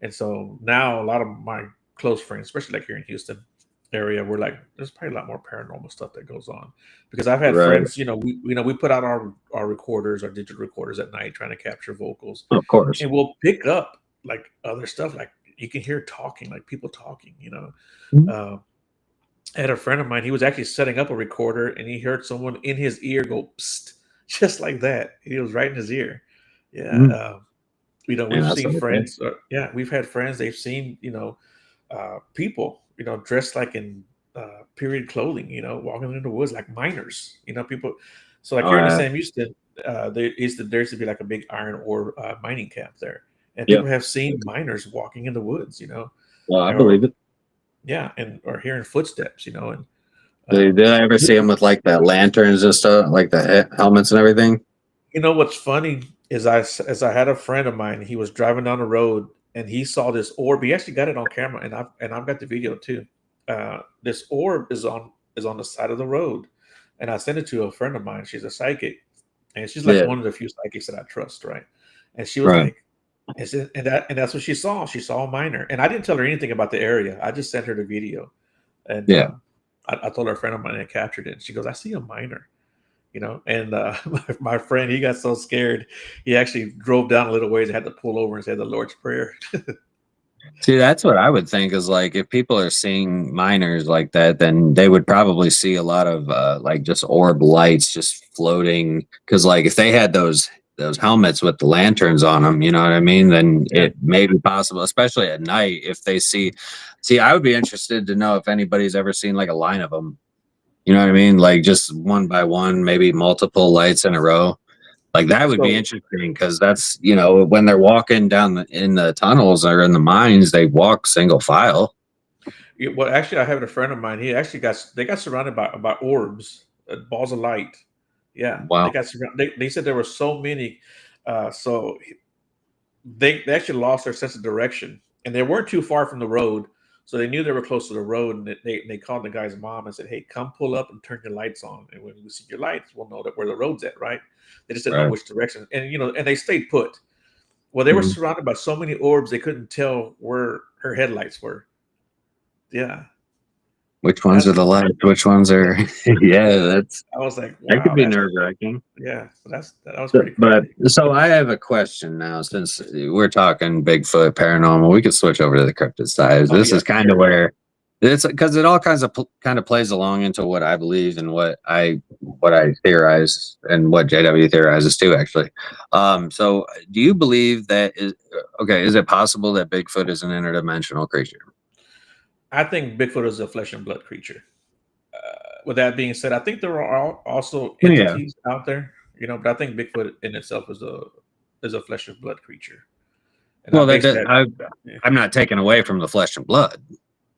S1: And so now a lot of my close friends, especially like here in Houston area, we're like, there's probably a lot more paranormal stuff that goes on because I've had
S2: Right.
S1: friends, we put out our recorders, our digital recorders at night trying to capture vocals,
S2: Of course.
S1: and we'll pick up like other stuff, like you can hear talking, like people talking.
S2: Mhm.
S1: Uh, I had a friend of mine, he was actually setting up a recorder and he heard someone in his ear go, psst, just like that. He was right in his ear. Yeah.
S2: Mhm. And
S1: We've
S2: that's
S1: seen
S2: okay.
S1: friends. Yeah, we've had friends. They've seen, people, dressed like in period clothing, walking in the woods like miners. People. So like
S2: Oh,
S1: here in the
S2: yeah.
S1: Sam Houston, there used to be like a big iron ore mining camp there, and
S2: Yep.
S1: people have seen miners walking in the woods,
S2: Well, I
S1: or
S2: believe it.
S1: yeah, and or hearing footsteps, and
S2: Did I ever see them with like the lanterns and stuff, like the helmets and everything?
S1: What's funny is as I had a friend of mine, he was driving down the road and he saw this orb. He actually got it on camera, and I've got the video too. This orb is on the side of the road, and I sent it to a friend of mine. She's a psychic, and she's like
S2: Yeah.
S1: one of the few psychics that I trust, right? And she was
S2: Right.
S1: like, and that's what she saw. She saw a miner, and I didn't tell her anything about the area. I just sent her the video, and
S2: Yeah.
S1: I told her a friend of mine had captured it. And she goes, "I see a miner." And my friend, he got so scared he actually drove down a little ways and had to pull over and say the Lord's Prayer.
S2: See, that's what I would think is like if people are seeing miners like that, then they would probably see a lot of like just orb lights just floating. Because like if they had those helmets with the lanterns on them, you know what I mean? Then
S1: Yeah.
S2: it may be possible, especially at night, if they see. See, I would be interested to know if anybody's ever seen like a line of them. You know what I mean? Like just one by one, maybe multiple lights in a row. Like that would be
S1: So
S2: interesting because that's when they're walking down in the tunnels or in the mines, they walk single file.
S1: well, actually, I have a friend of mine. They got surrounded by orbs, balls of light. Yeah, they
S2: Wow.
S1: got surrounded. They said there were so many, so they actually lost their sense of direction, and they weren't too far from the road, so they knew they were close to the road, and they called the guy's mom and said, "Hey, come pull up and turn your lights on, and when we see your lights, we'll know that where the road's at." Right? They just didn't know
S2: Right.
S1: which direction, and they stayed put. Well, they were
S2: Mhm.
S1: surrounded by so many orbs they couldn't tell where her headlights were. Yeah,
S2: Which ones are
S1: that's
S2: the lights? Which ones are? Yeah,
S1: yeah.
S2: that's
S1: I was like,
S2: that could
S1: wow,
S2: be
S1: that's
S2: nerve wracking.
S1: yeah. So that was pretty
S2: But
S1: crazy.
S2: so I have a question now. Since we're talking Bigfoot paranormal, we could switch over to the cryptid side.
S1: Oh
S2: This
S1: yeah,
S2: is
S1: for
S2: kind of
S1: sure.
S2: where it's because it all kinds of kind of plays along into what I believe and what I theorize and what JW theorizes too. Actually, so do you believe that is okay? Is it possible that Bigfoot is an interdimensional creature?
S1: I think Bigfoot is a flesh and blood creature. With that being said, I think there are also
S2: Yeah.
S1: entities out there, but I think Bigfoot in itself is a flesh and blood creature, and I
S2: Well,
S1: base that. Yeah,
S2: I'm not taking away from the flesh and blood.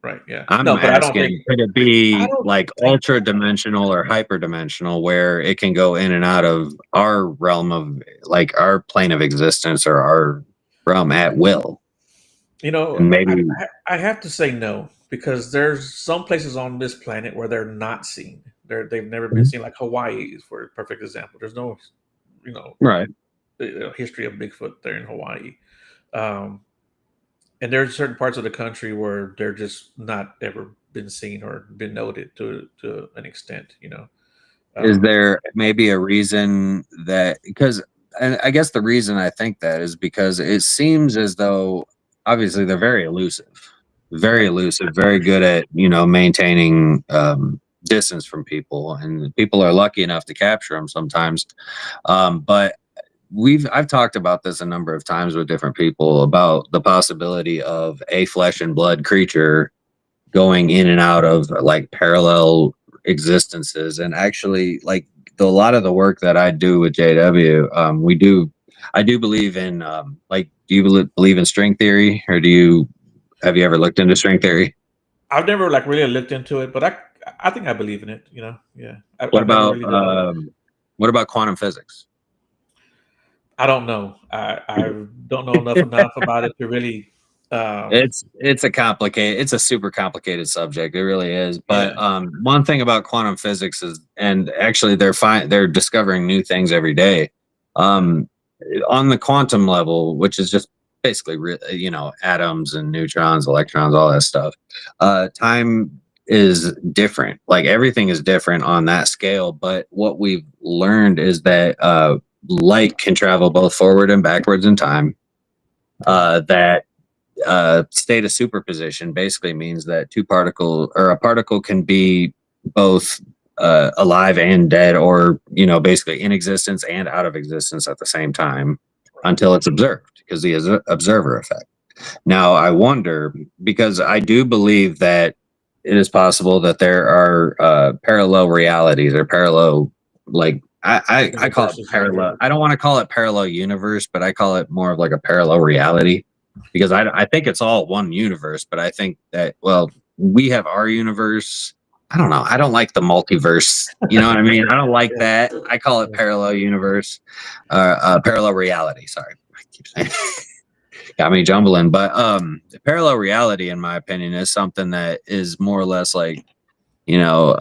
S1: right. Yeah.
S2: I'm
S1: No, but
S2: asking, could it
S1: I
S2: be
S1: don't
S2: like
S1: think
S2: ultra dimensional or hyper dimensional where it can go in and out of our realm of like our plane of existence or our realm at will?
S1: you know.
S2: And
S1: I
S2: maybe,
S1: I have to say no because there's some places on this planet where they're not seen. They've never been seen, like Hawaii is for a perfect example. There's no, you know,
S2: right.
S1: history of Bigfoot there in Hawaii. Um, and there's certain parts of the country where they're just not ever been seen or been noted to an extent.
S2: Is
S1: Um,
S2: there maybe a reason that, because, and I guess the reason I think that is because it seems as though obviously they're very
S1: right.
S2: elusive, very good at, maintaining distance from people. And people are lucky enough to capture them sometimes. But I've talked about this a number of times with different people about the possibility of a flesh and blood creature going in and out of like parallel existences. And actually, like a lot of the work that I do with JW, I do believe in like, do you believe in string theory, or have you ever looked into string theory?
S1: I've never like really looked into it, but I think I believe in it. You know, yeah.
S2: What
S1: I've never
S2: about
S1: really done.
S2: quantum physics?
S1: I don't know. I don't know enough about it to really. Um,
S2: It's a super complicated subject. It really is. But
S1: yeah.
S2: one thing about quantum physics is, and actually they're discovering new things every day. Um, on the quantum level, which is just basically atoms and neutrons, electrons, all that stuff. Time is different. Like everything is different on that scale. But what we've learned is that light can travel both forward and backwards in time. That state of superposition basically means that a particle can be both alive and dead, or basically in existence and out of existence at the same time until it's observed, because the observer effect. Now I wonder, because I do believe that it is possible that there are parallel realities, or parallel, like I call it
S1: Universes, yeah.
S2: parallel. I don't want to call it parallel universe, but I call it more of like a parallel reality, because I think it's all one universe. But I think that, well, we have our universe. I don't know. I don't like the multiverse. You know what I mean? I don't like that. I call it parallel universe, parallel reality. Sorry, I keep saying. Got me jumbling. But parallel reality, in my opinion, is something that is more or less like, you know,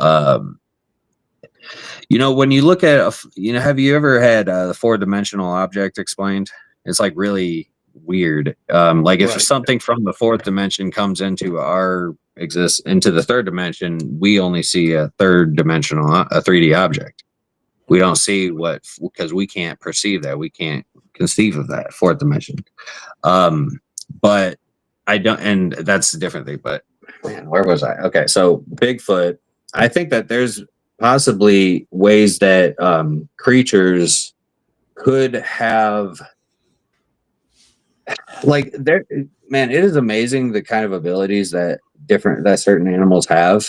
S2: when you look at have you ever had the four-dimensional object explained? It's like really weird. Like if
S1: Right.
S2: something from the fourth dimension comes into into the third dimension, we only see a 3D object. We don't see because we can't perceive that. We can't conceive of that fourth dimension. But I don't, and that's a different thing. But man, where was I? Okay, so Bigfoot. I think that there's possibly ways that creatures could have, like, there. Man, it is amazing the kind of abilities that certain animals have.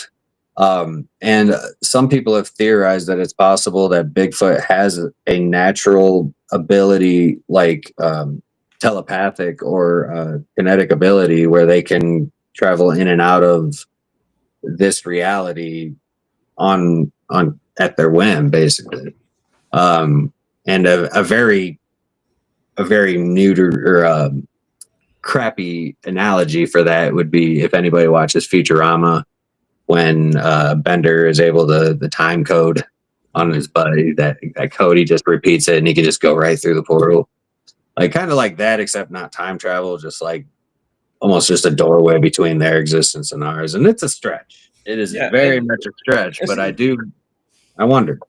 S2: And some people have theorized that it's possible that Bigfoot has a natural ability, like telepathic or kinetic ability, where they can travel in and out of this reality on at their whim, basically. And a very neuter or crappy analogy for that would be, if anybody watches Futurama, when Bender is able to the time code on his buddy, that code, he just repeats it and he can just go right through the portal. Like kind of like that, except not time travel, just like almost just a doorway between their existence and ours. And it's a stretch. It is
S1: Yeah.
S2: very much a stretch, but I wonder.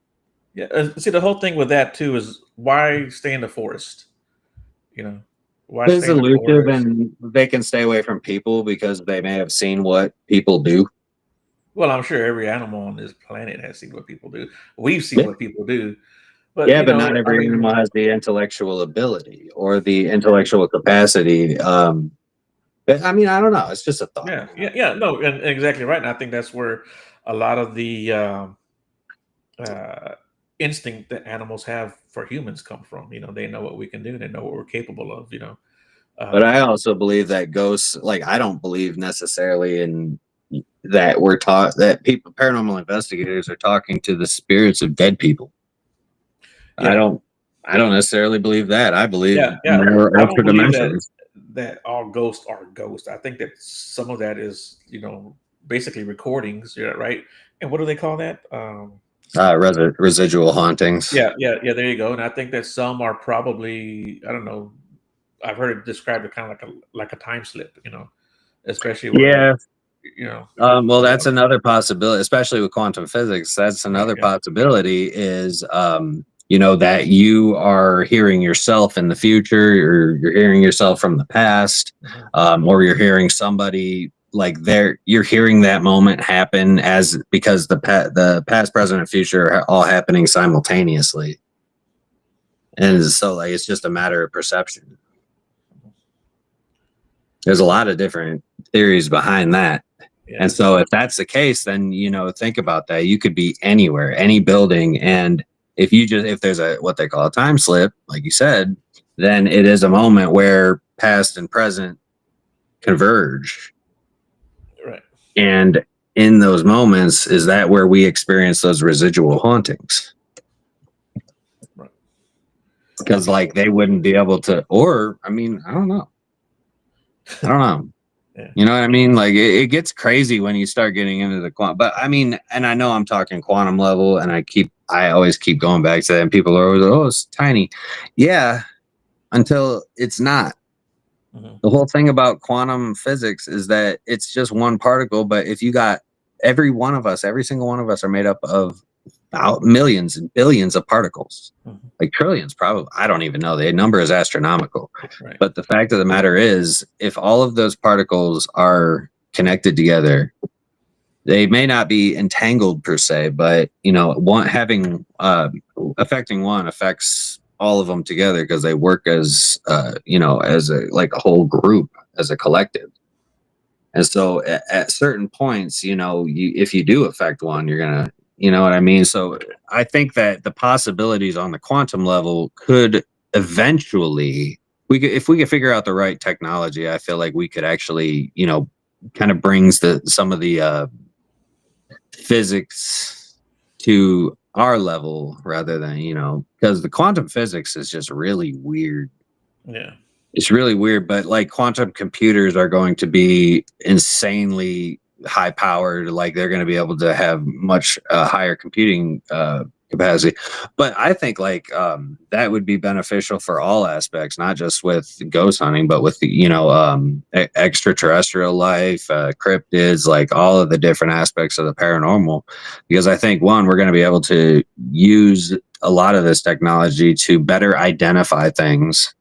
S1: Yeah. See, the whole thing with that too is, why stay in the forest? You know, why
S2: It's
S1: stay in the
S2: elusive,
S1: forest?
S2: and they can stay away from people because they may have seen what people do.
S1: Well, I'm sure every animal on this planet has seen what people do. We've seen
S2: Yeah,
S1: what people do, but
S2: yeah, but not every animal has the intellectual ability or the intellectual capacity. But I mean, I don't know. It's just a thought.
S1: yeah. No, and exactly right. And I think that's where a lot of the uh, instinct that animals have for humans come from. You know, they know what we can do. They know what we're capable of. You know,
S2: But I
S1: um,
S2: also believe that ghosts, like, I don't believe necessarily in that we're taught that people, paranormal investigators, are talking to the spirits of dead people. I
S1: yeah,
S2: don't, I don't necessarily believe that. I believe
S1: yeah.
S2: more
S1: I don't
S2: ultra
S1: believe that
S2: dimensions.
S1: all ghosts are ghosts. I think that some of that is, basically recordings. Yeah, right. And what do they call that?
S2: Residual hauntings.
S1: Yeah. There you go. And I think that some are probably, I don't know. I've heard it described as kind of like a time slip. Especially where
S2: Yeah.
S1: you know.
S2: Well, that's another possibility, especially with quantum physics. That's
S1: Right.
S2: another
S1: Yeah.
S2: possibility is, that you are hearing yourself in the future, or you're hearing yourself from the past,
S1: Mhm.
S2: or you're hearing somebody like you're hearing that moment happen, as because the past, present, and future are all happening simultaneously. And so, like, it's just a matter of perception. There's a lot of different theories behind that.
S1: Yeah.
S2: And so if that's the case, then, think about that. You could be anywhere, any building. And if there's what they call a time slip, like you said, then it is a moment where past and present converge.
S1: Right.
S2: And in those moments, is that where we experience those residual hauntings?
S1: Right.
S2: Because like they wouldn't be able to, or I mean, I don't know.
S1: Yeah.
S2: You know what I mean? Like it gets crazy when you start getting into the quantum. But I mean, and I know I'm talking quantum level, and I always keep going back to that. And people are always, oh, it's tiny. Yeah, until it's not.
S1: Mm-hmm.
S2: The whole thing about quantum physics is that it's just one particle. But if you got every single one of us are made up of millions and billions of particles,
S1: Mm-hmm.
S2: like trillions, probably. I don't even know. The number is astronomical.
S1: Right.
S2: But the fact of the matter is, if all of those particles are connected together, they may not be entangled per se, but affecting one affects all of them together because they work as as a whole group, as a collective. And so at certain points, if you do affect one, you're gonna, you know what I mean? So I think that the possibilities on the quantum level could eventually, if we could figure out the right technology, I feel like we could actually, kind of brings some of the physics to our level rather than, because the quantum physics is just really weird.
S1: Yeah.
S2: It's really weird, but like quantum computers are going to be insanely high powered. Like they're going to be able to have much higher computing capacity. But I think that would be beneficial for all aspects, not just with ghost hunting, but with extraterrestrial life, cryptids, like all of the different aspects of the paranormal. Because I think we're going to be able to use a lot of this technology to better identify things.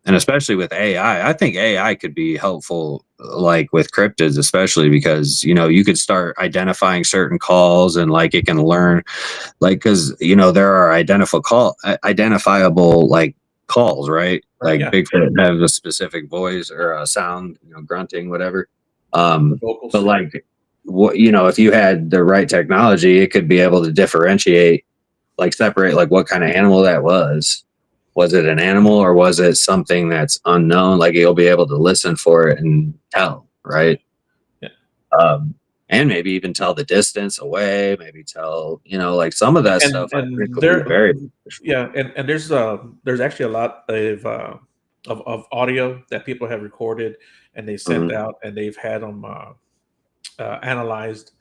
S2: And especially with AI, I think AI could be helpful, like with cryptids, especially because, you could start identifying certain calls and like it can learn, like, because, there are identifiable like calls, right? Like
S1: Yeah.
S2: Bigfoot have a specific voice or a sound, grunting, whatever.
S1: The vocals.
S2: But like, if you had the right technology, it could be able to differentiate, like separate, like what kind of animal that was. Was it an animal or was it something that's unknown? Like you'll be able to listen for it and tell, right?
S1: Yeah.
S2: And maybe even tell the distance away. Maybe tell, like some of that stuff. I think would be very.
S1: Yeah, and there's actually a lot of audio that people have recorded and they sent out and they've had them analyzed,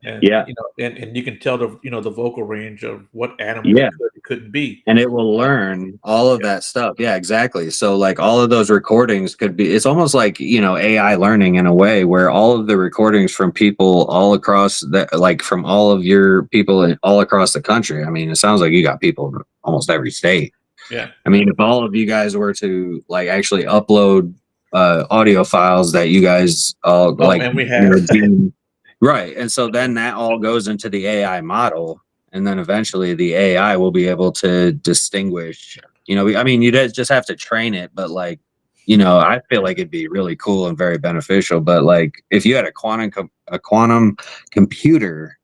S1: and
S2: Yeah.
S1: and you can tell the vocal range of what animal
S2: Yeah.
S1: it couldn't be,
S2: and it will learn all of that stuff. Yeah, exactly. So like all of those recordings could be, it's almost like, AI learning in a way where all of the recordings from people all across that, like from all of your people all across the country. I mean, it sounds like you got people in almost every state.
S1: Yeah.
S2: I mean, if all of you guys were to like actually upload audio files that you guys
S1: And we have
S2: right. And so then that all goes into the AI model. And then eventually the AI will be able to distinguish, I mean, you just have to train it, but like, I feel like it'd be really cool and very beneficial. But like, if you had a quantum computer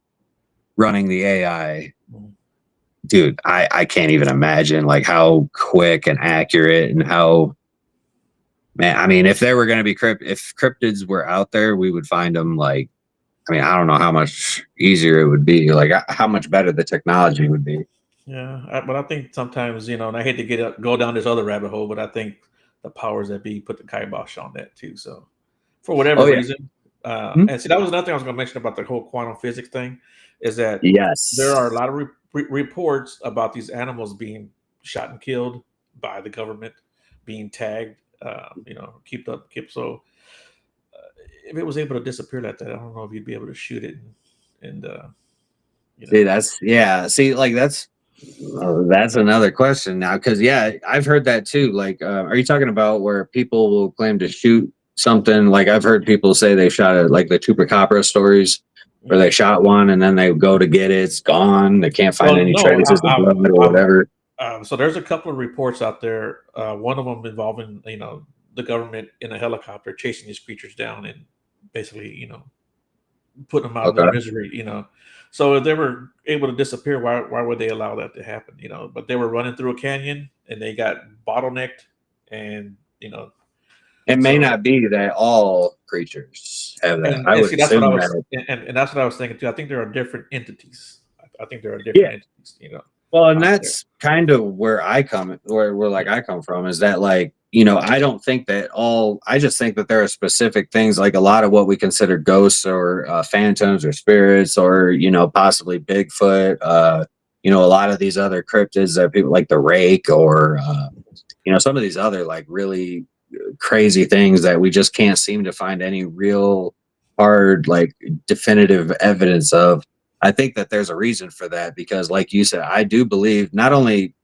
S2: running the AI, dude, I can't even imagine like how quick and accurate and how, man, I mean, if there were going to be if cryptids were out there, we would find them like, I mean, I don't know how much easier it would be, like how much better the technology would be.
S1: Yeah, but I think sometimes, and I hate to go down this other rabbit hole, but I think the powers that be put the kibosh on that too. So for whatever reason, and see, that was another thing I was going to mention about the whole quantum physics thing, is that there are a lot of reports about these animals being shot and killed by the government, being tagged, kept so. If it was able to disappear like that, I don't know if you'd be able to shoot it and
S2: See, like that's another question now, because I've heard that too. Like, are you talking about where people will claim to shoot something? Like I've heard people say they shot it, like the chupacabra stories, where they shot one and then they go to get it, it's gone, they can't find any traces of blood or whatever.
S1: So there's a couple of reports out there. One of them involving the government in a helicopter chasing these creatures down and basically, putting them out of
S2: Okay.
S1: their misery, So if they were able to disappear, why would they allow that to happen? But they were running through a canyon and they got bottlenecked, and
S2: It may
S1: so
S2: not be that all creatures have that.
S1: and,
S2: I
S1: and
S2: would
S1: see that's what I
S2: assume
S1: was
S2: that.
S1: and that's what I was thinking too. I think there are different entities. I think there are
S2: Yeah.
S1: different entities,
S2: Well, and
S1: out there.
S2: that's kind of where I come, where like I come from, is that like, I don't think that all. I just think that there are specific things, like a lot of what we consider ghosts or phantoms or spirits, or possibly Bigfoot. A lot of these other cryptids that people like the rake, or some of these other like really crazy things that we just can't seem to find any real hard, like, definitive evidence of. I think that there's a reason for that, because like you said, I do believe, not only,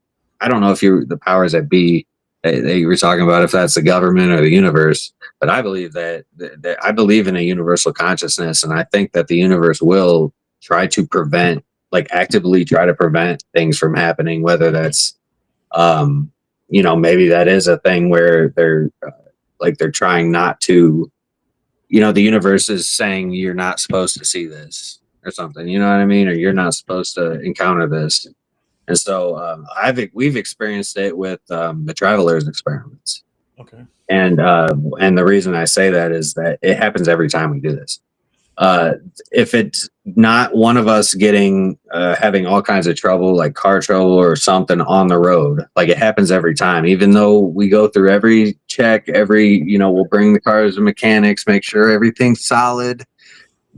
S2: I don't know if you're the powers that be that you were talking about, if that's the government or the universe, but I believe that I believe in a universal consciousness, and I think that the universe will try to prevent, like actively try to prevent things from happening, whether that's maybe that is a thing where they're like they're trying not to, the universe is saying you're not supposed to see this or something, you know what I mean, or you're not supposed to encounter this. And so we've experienced it with the travelers experiments.
S1: Okay.
S2: And the reason I say that is that it happens every time we do this. uh if it's not one of us getting having all kinds of trouble, like car trouble or something on the road, like it happens every time, even though we go through every check, we'll bring the cars to mechanics, make sure everything's solid,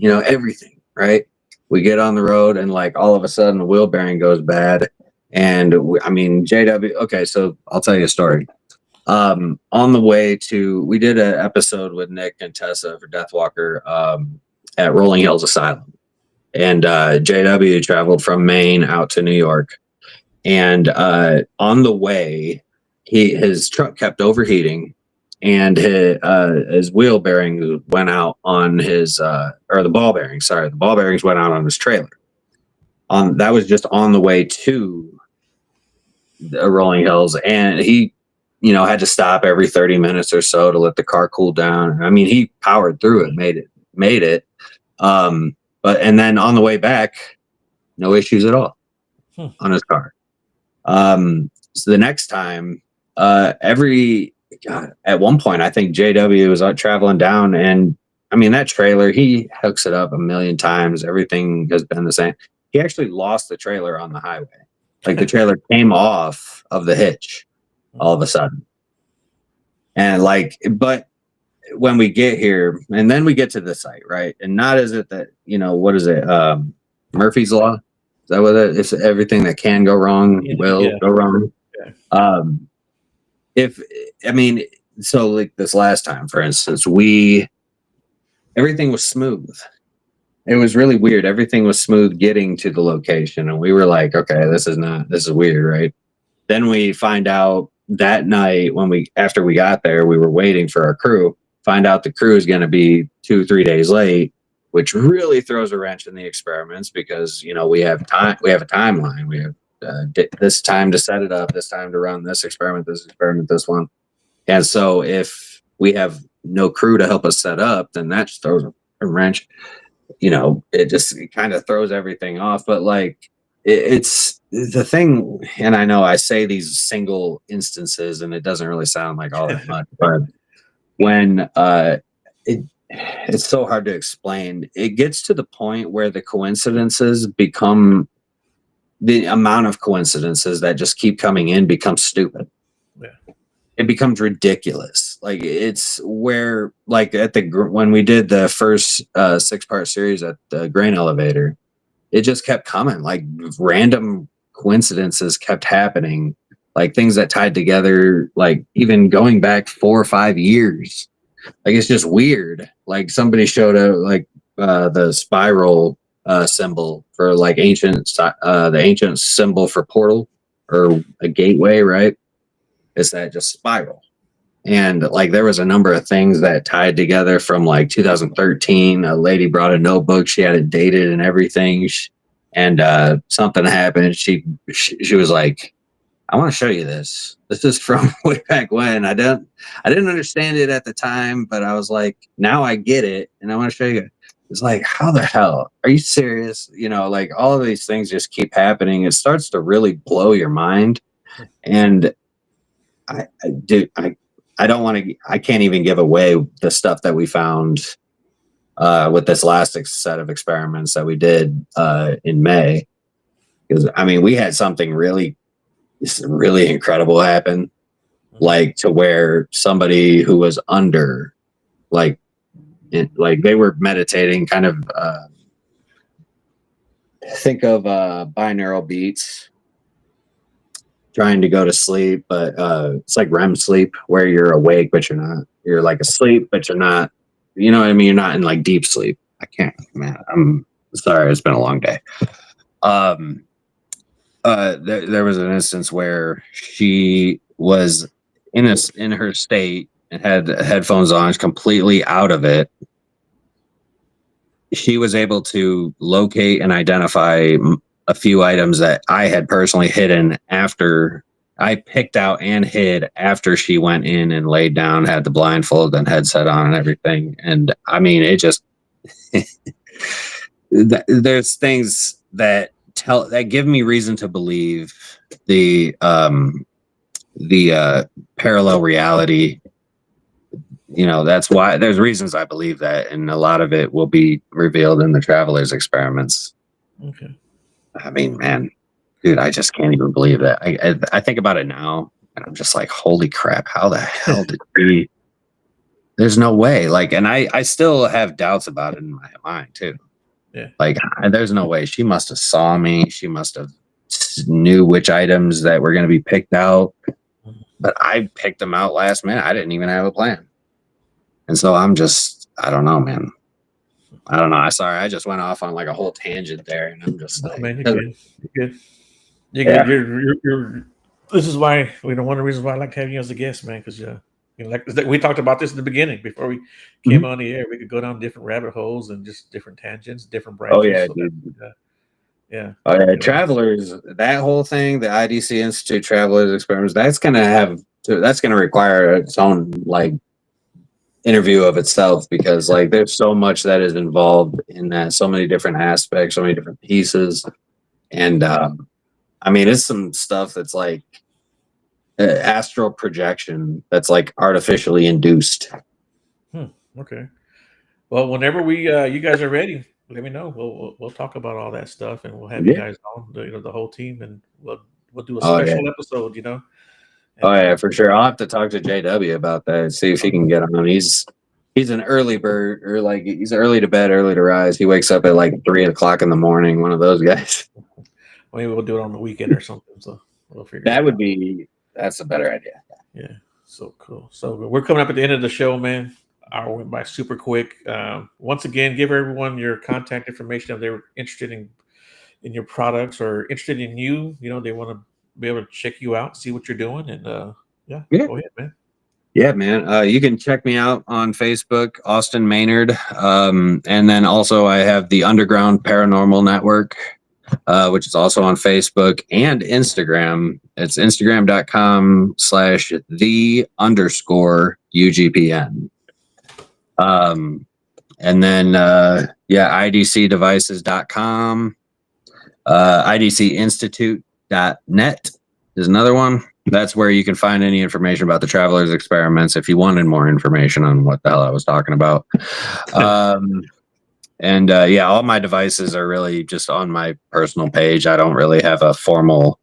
S2: everything right. We get on the road and like all of a sudden the wheel bearing goes bad. And I mean, JW, okay, so I'll tell you a story. On the way to, we did an episode with Nick and Tessa for Deathwalker at Rolling Hills Asylum, and JW traveled from Maine out to New York, and on the way, his truck kept overheating, and his wheel bearing went out on his or the ball bearings. Sorry, the ball bearings went out on his trailer. That was just on the way to the Rolling Hills, and he had to stop every 30 minutes or so to let the car cool down. I mean, he powered through it, made it. But and then on the way back, no issues at all on his car. So the next time, at one point, I think JW was out traveling down, and I mean, that trailer, he hooks it up a million times. Everything has been the same. He actually lost the trailer on the highway. Like the trailer came off of the hitch all of a sudden. And like, but when we get here, and then we get to the site, right? And not is it that, what is it? Murphy's Law? Is that what it is? Everything that can go wrong will go wrong. Yeah. So like this last time, for instance, everything was smooth. It was really weird. Everything was smooth getting to the location. And we were like, okay, this is weird, right? Then we find out that night after we got there, we were waiting for our crew, find out the crew is going to be 2-3 days late, which really throws a wrench in the experiments, because, we have a timeline. We have this time to set it up, this time to run this experiment, this one. And so if we have no crew to help us set up, then that just throws a wrench. It kind of throws everything off. But like, it's the thing, and I know I say these single instances and it doesn't really sound like all that much, but when it's so hard to explain, it gets to the point where the coincidences become, the amount of coincidences that just keep coming in becomes stupid.
S1: Yeah.
S2: It becomes ridiculous. Like, it's where, like, when we did the first 6-part series at the grain elevator, it just kept coming. Like, random coincidences kept happening, like things that tied together, like even going back 4 or 5 years. Like, it's just weird. Like, somebody showed like the spiral symbol for like the ancient symbol for portal or a gateway, right? It's that just spiral. And like, there was a number of things that tied together from like 2013. A lady brought a notebook. She had it dated and everything. And something happened. She was like, I want to show you this. This is from way back when. I didn't understand it at the time, but I was like, now I get it, and I want to show you. It's like, how the hell are you serious? You know, like all of these things just keep happening. It starts to really blow your mind, and I don't want to. I can't even give away the stuff that we found with this last set of experiments that we did in May, because I mean, we had something really incredible happen, like to where somebody who was under, like they were meditating, kind of think of binaural beats, trying to go to sleep, but it's like REM sleep where you're awake but you're not, you're like asleep but you're not, you know what I mean, you're not in like deep sleep. I can't, man, I'm sorry, it's been a long day. There was an instance where she was in her state and had headphones on, completely out of it. She was able to locate and identify a few items that I had personally hidden after I picked out and hid after she went in and laid down, had the blindfold and headset on and everything. And I mean, it just there's things that give me reason to believe the parallel reality. You know, that's why there's reasons I believe that, and a lot of it will be revealed in the travelers experiments.
S1: Okay.
S2: I mean, man, dude, I just can't even believe that. I think about it now, and I'm just like, holy crap! How the hell did we? There's no way. Like, and I still have doubts about it in my mind too.
S1: Yeah.
S2: Like, there's no way. She must have saw me. She must have knew which items that were going to be picked out. But I picked them out last minute. I didn't even have a plan. And so I don't know, man. I don't know. I just went off on like a whole tangent there, and I'm just like,
S1: man, you're good. You're good.
S2: Yeah.
S1: You're. This is why one of the reasons why I like to have you as a guest, man, because like we talked about this in the beginning before we came on the air. We could go down different rabbit holes and just different tangents, different branches.
S2: Oh yeah,
S1: so
S2: dude.
S1: Yeah.
S2: Oh yeah, travelers. That whole thing, the IDC Institute Travelers Experiments, that's gonna require its own like interview of itself, because like there's so much that is involved in that, so many different aspects, so many different pieces, and I mean, it's some stuff that's like astral projection that's like artificially induced.
S1: Okay. Well, whenever you guys are ready, let me know. We'll talk about all that stuff, and we'll have you guys on, the whole team, and we'll do a special episode. And,
S2: oh yeah, for sure. I'll have to talk to JW about that and see if he can get on. He's an early bird, or like he's early to bed, early to rise. He wakes up at like 3 o'clock in the morning. One of those guys.
S1: Maybe we'll do it on the weekend or something. So we'll figure
S2: that's a better idea.
S1: Yeah. So cool. So we're coming up at the end of the show, man. Hour went by super quick. Once again, give everyone your contact information if they're interested in your products or interested in you. They want to be able to check you out, see what you're doing, and go ahead, man.
S2: Yeah, man. You can check me out on Facebook, Austin Maynard, and then also I have the Underground Paranormal Network, which is also on Facebook and Instagram. It's Instagram.com/the_UGPN. And then, idcdevices.com, idcinstitute.net is another one. That's where you can find any information about the travelers experiments if you wanted more information on what the hell I was talking about. And all my devices are really just on my personal page. I don't really have a formal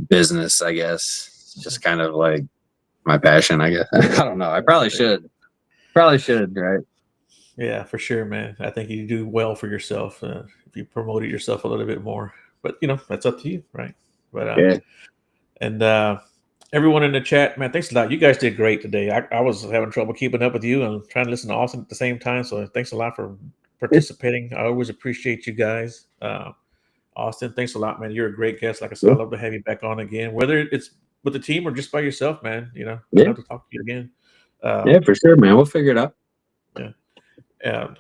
S2: business, I guess. It's just kind of like my passion, I guess. I don't know. I probably should, right?
S1: Yeah, for sure, man. I think you do well for yourself if you promoted yourself a little bit more. But that's up to you, right? But and everyone in the chat, man, thanks a lot. You guys did great today. I was having trouble keeping up with you and trying to listen to Austin at the same time. So thanks a lot for participating. I always appreciate you guys. Austin, thanks a lot, man. You're a great guest. Like I said, I'd love to have you back on again, whether it's with the team or just by yourself, man. I'd love to talk to you again.
S2: Yeah, for sure, man. We'll figure it out.
S1: Yeah.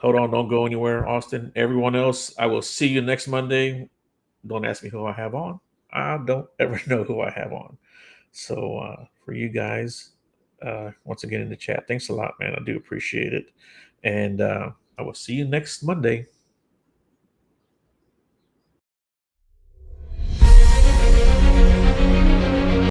S1: Hold on, don't go anywhere, Austin. Everyone else, I will see you next Monday. Don't ask me who I have on. I don't ever know who I have on. So for you guys, once again in the chat, thanks a lot, man. I do appreciate it. And I will see you next Monday.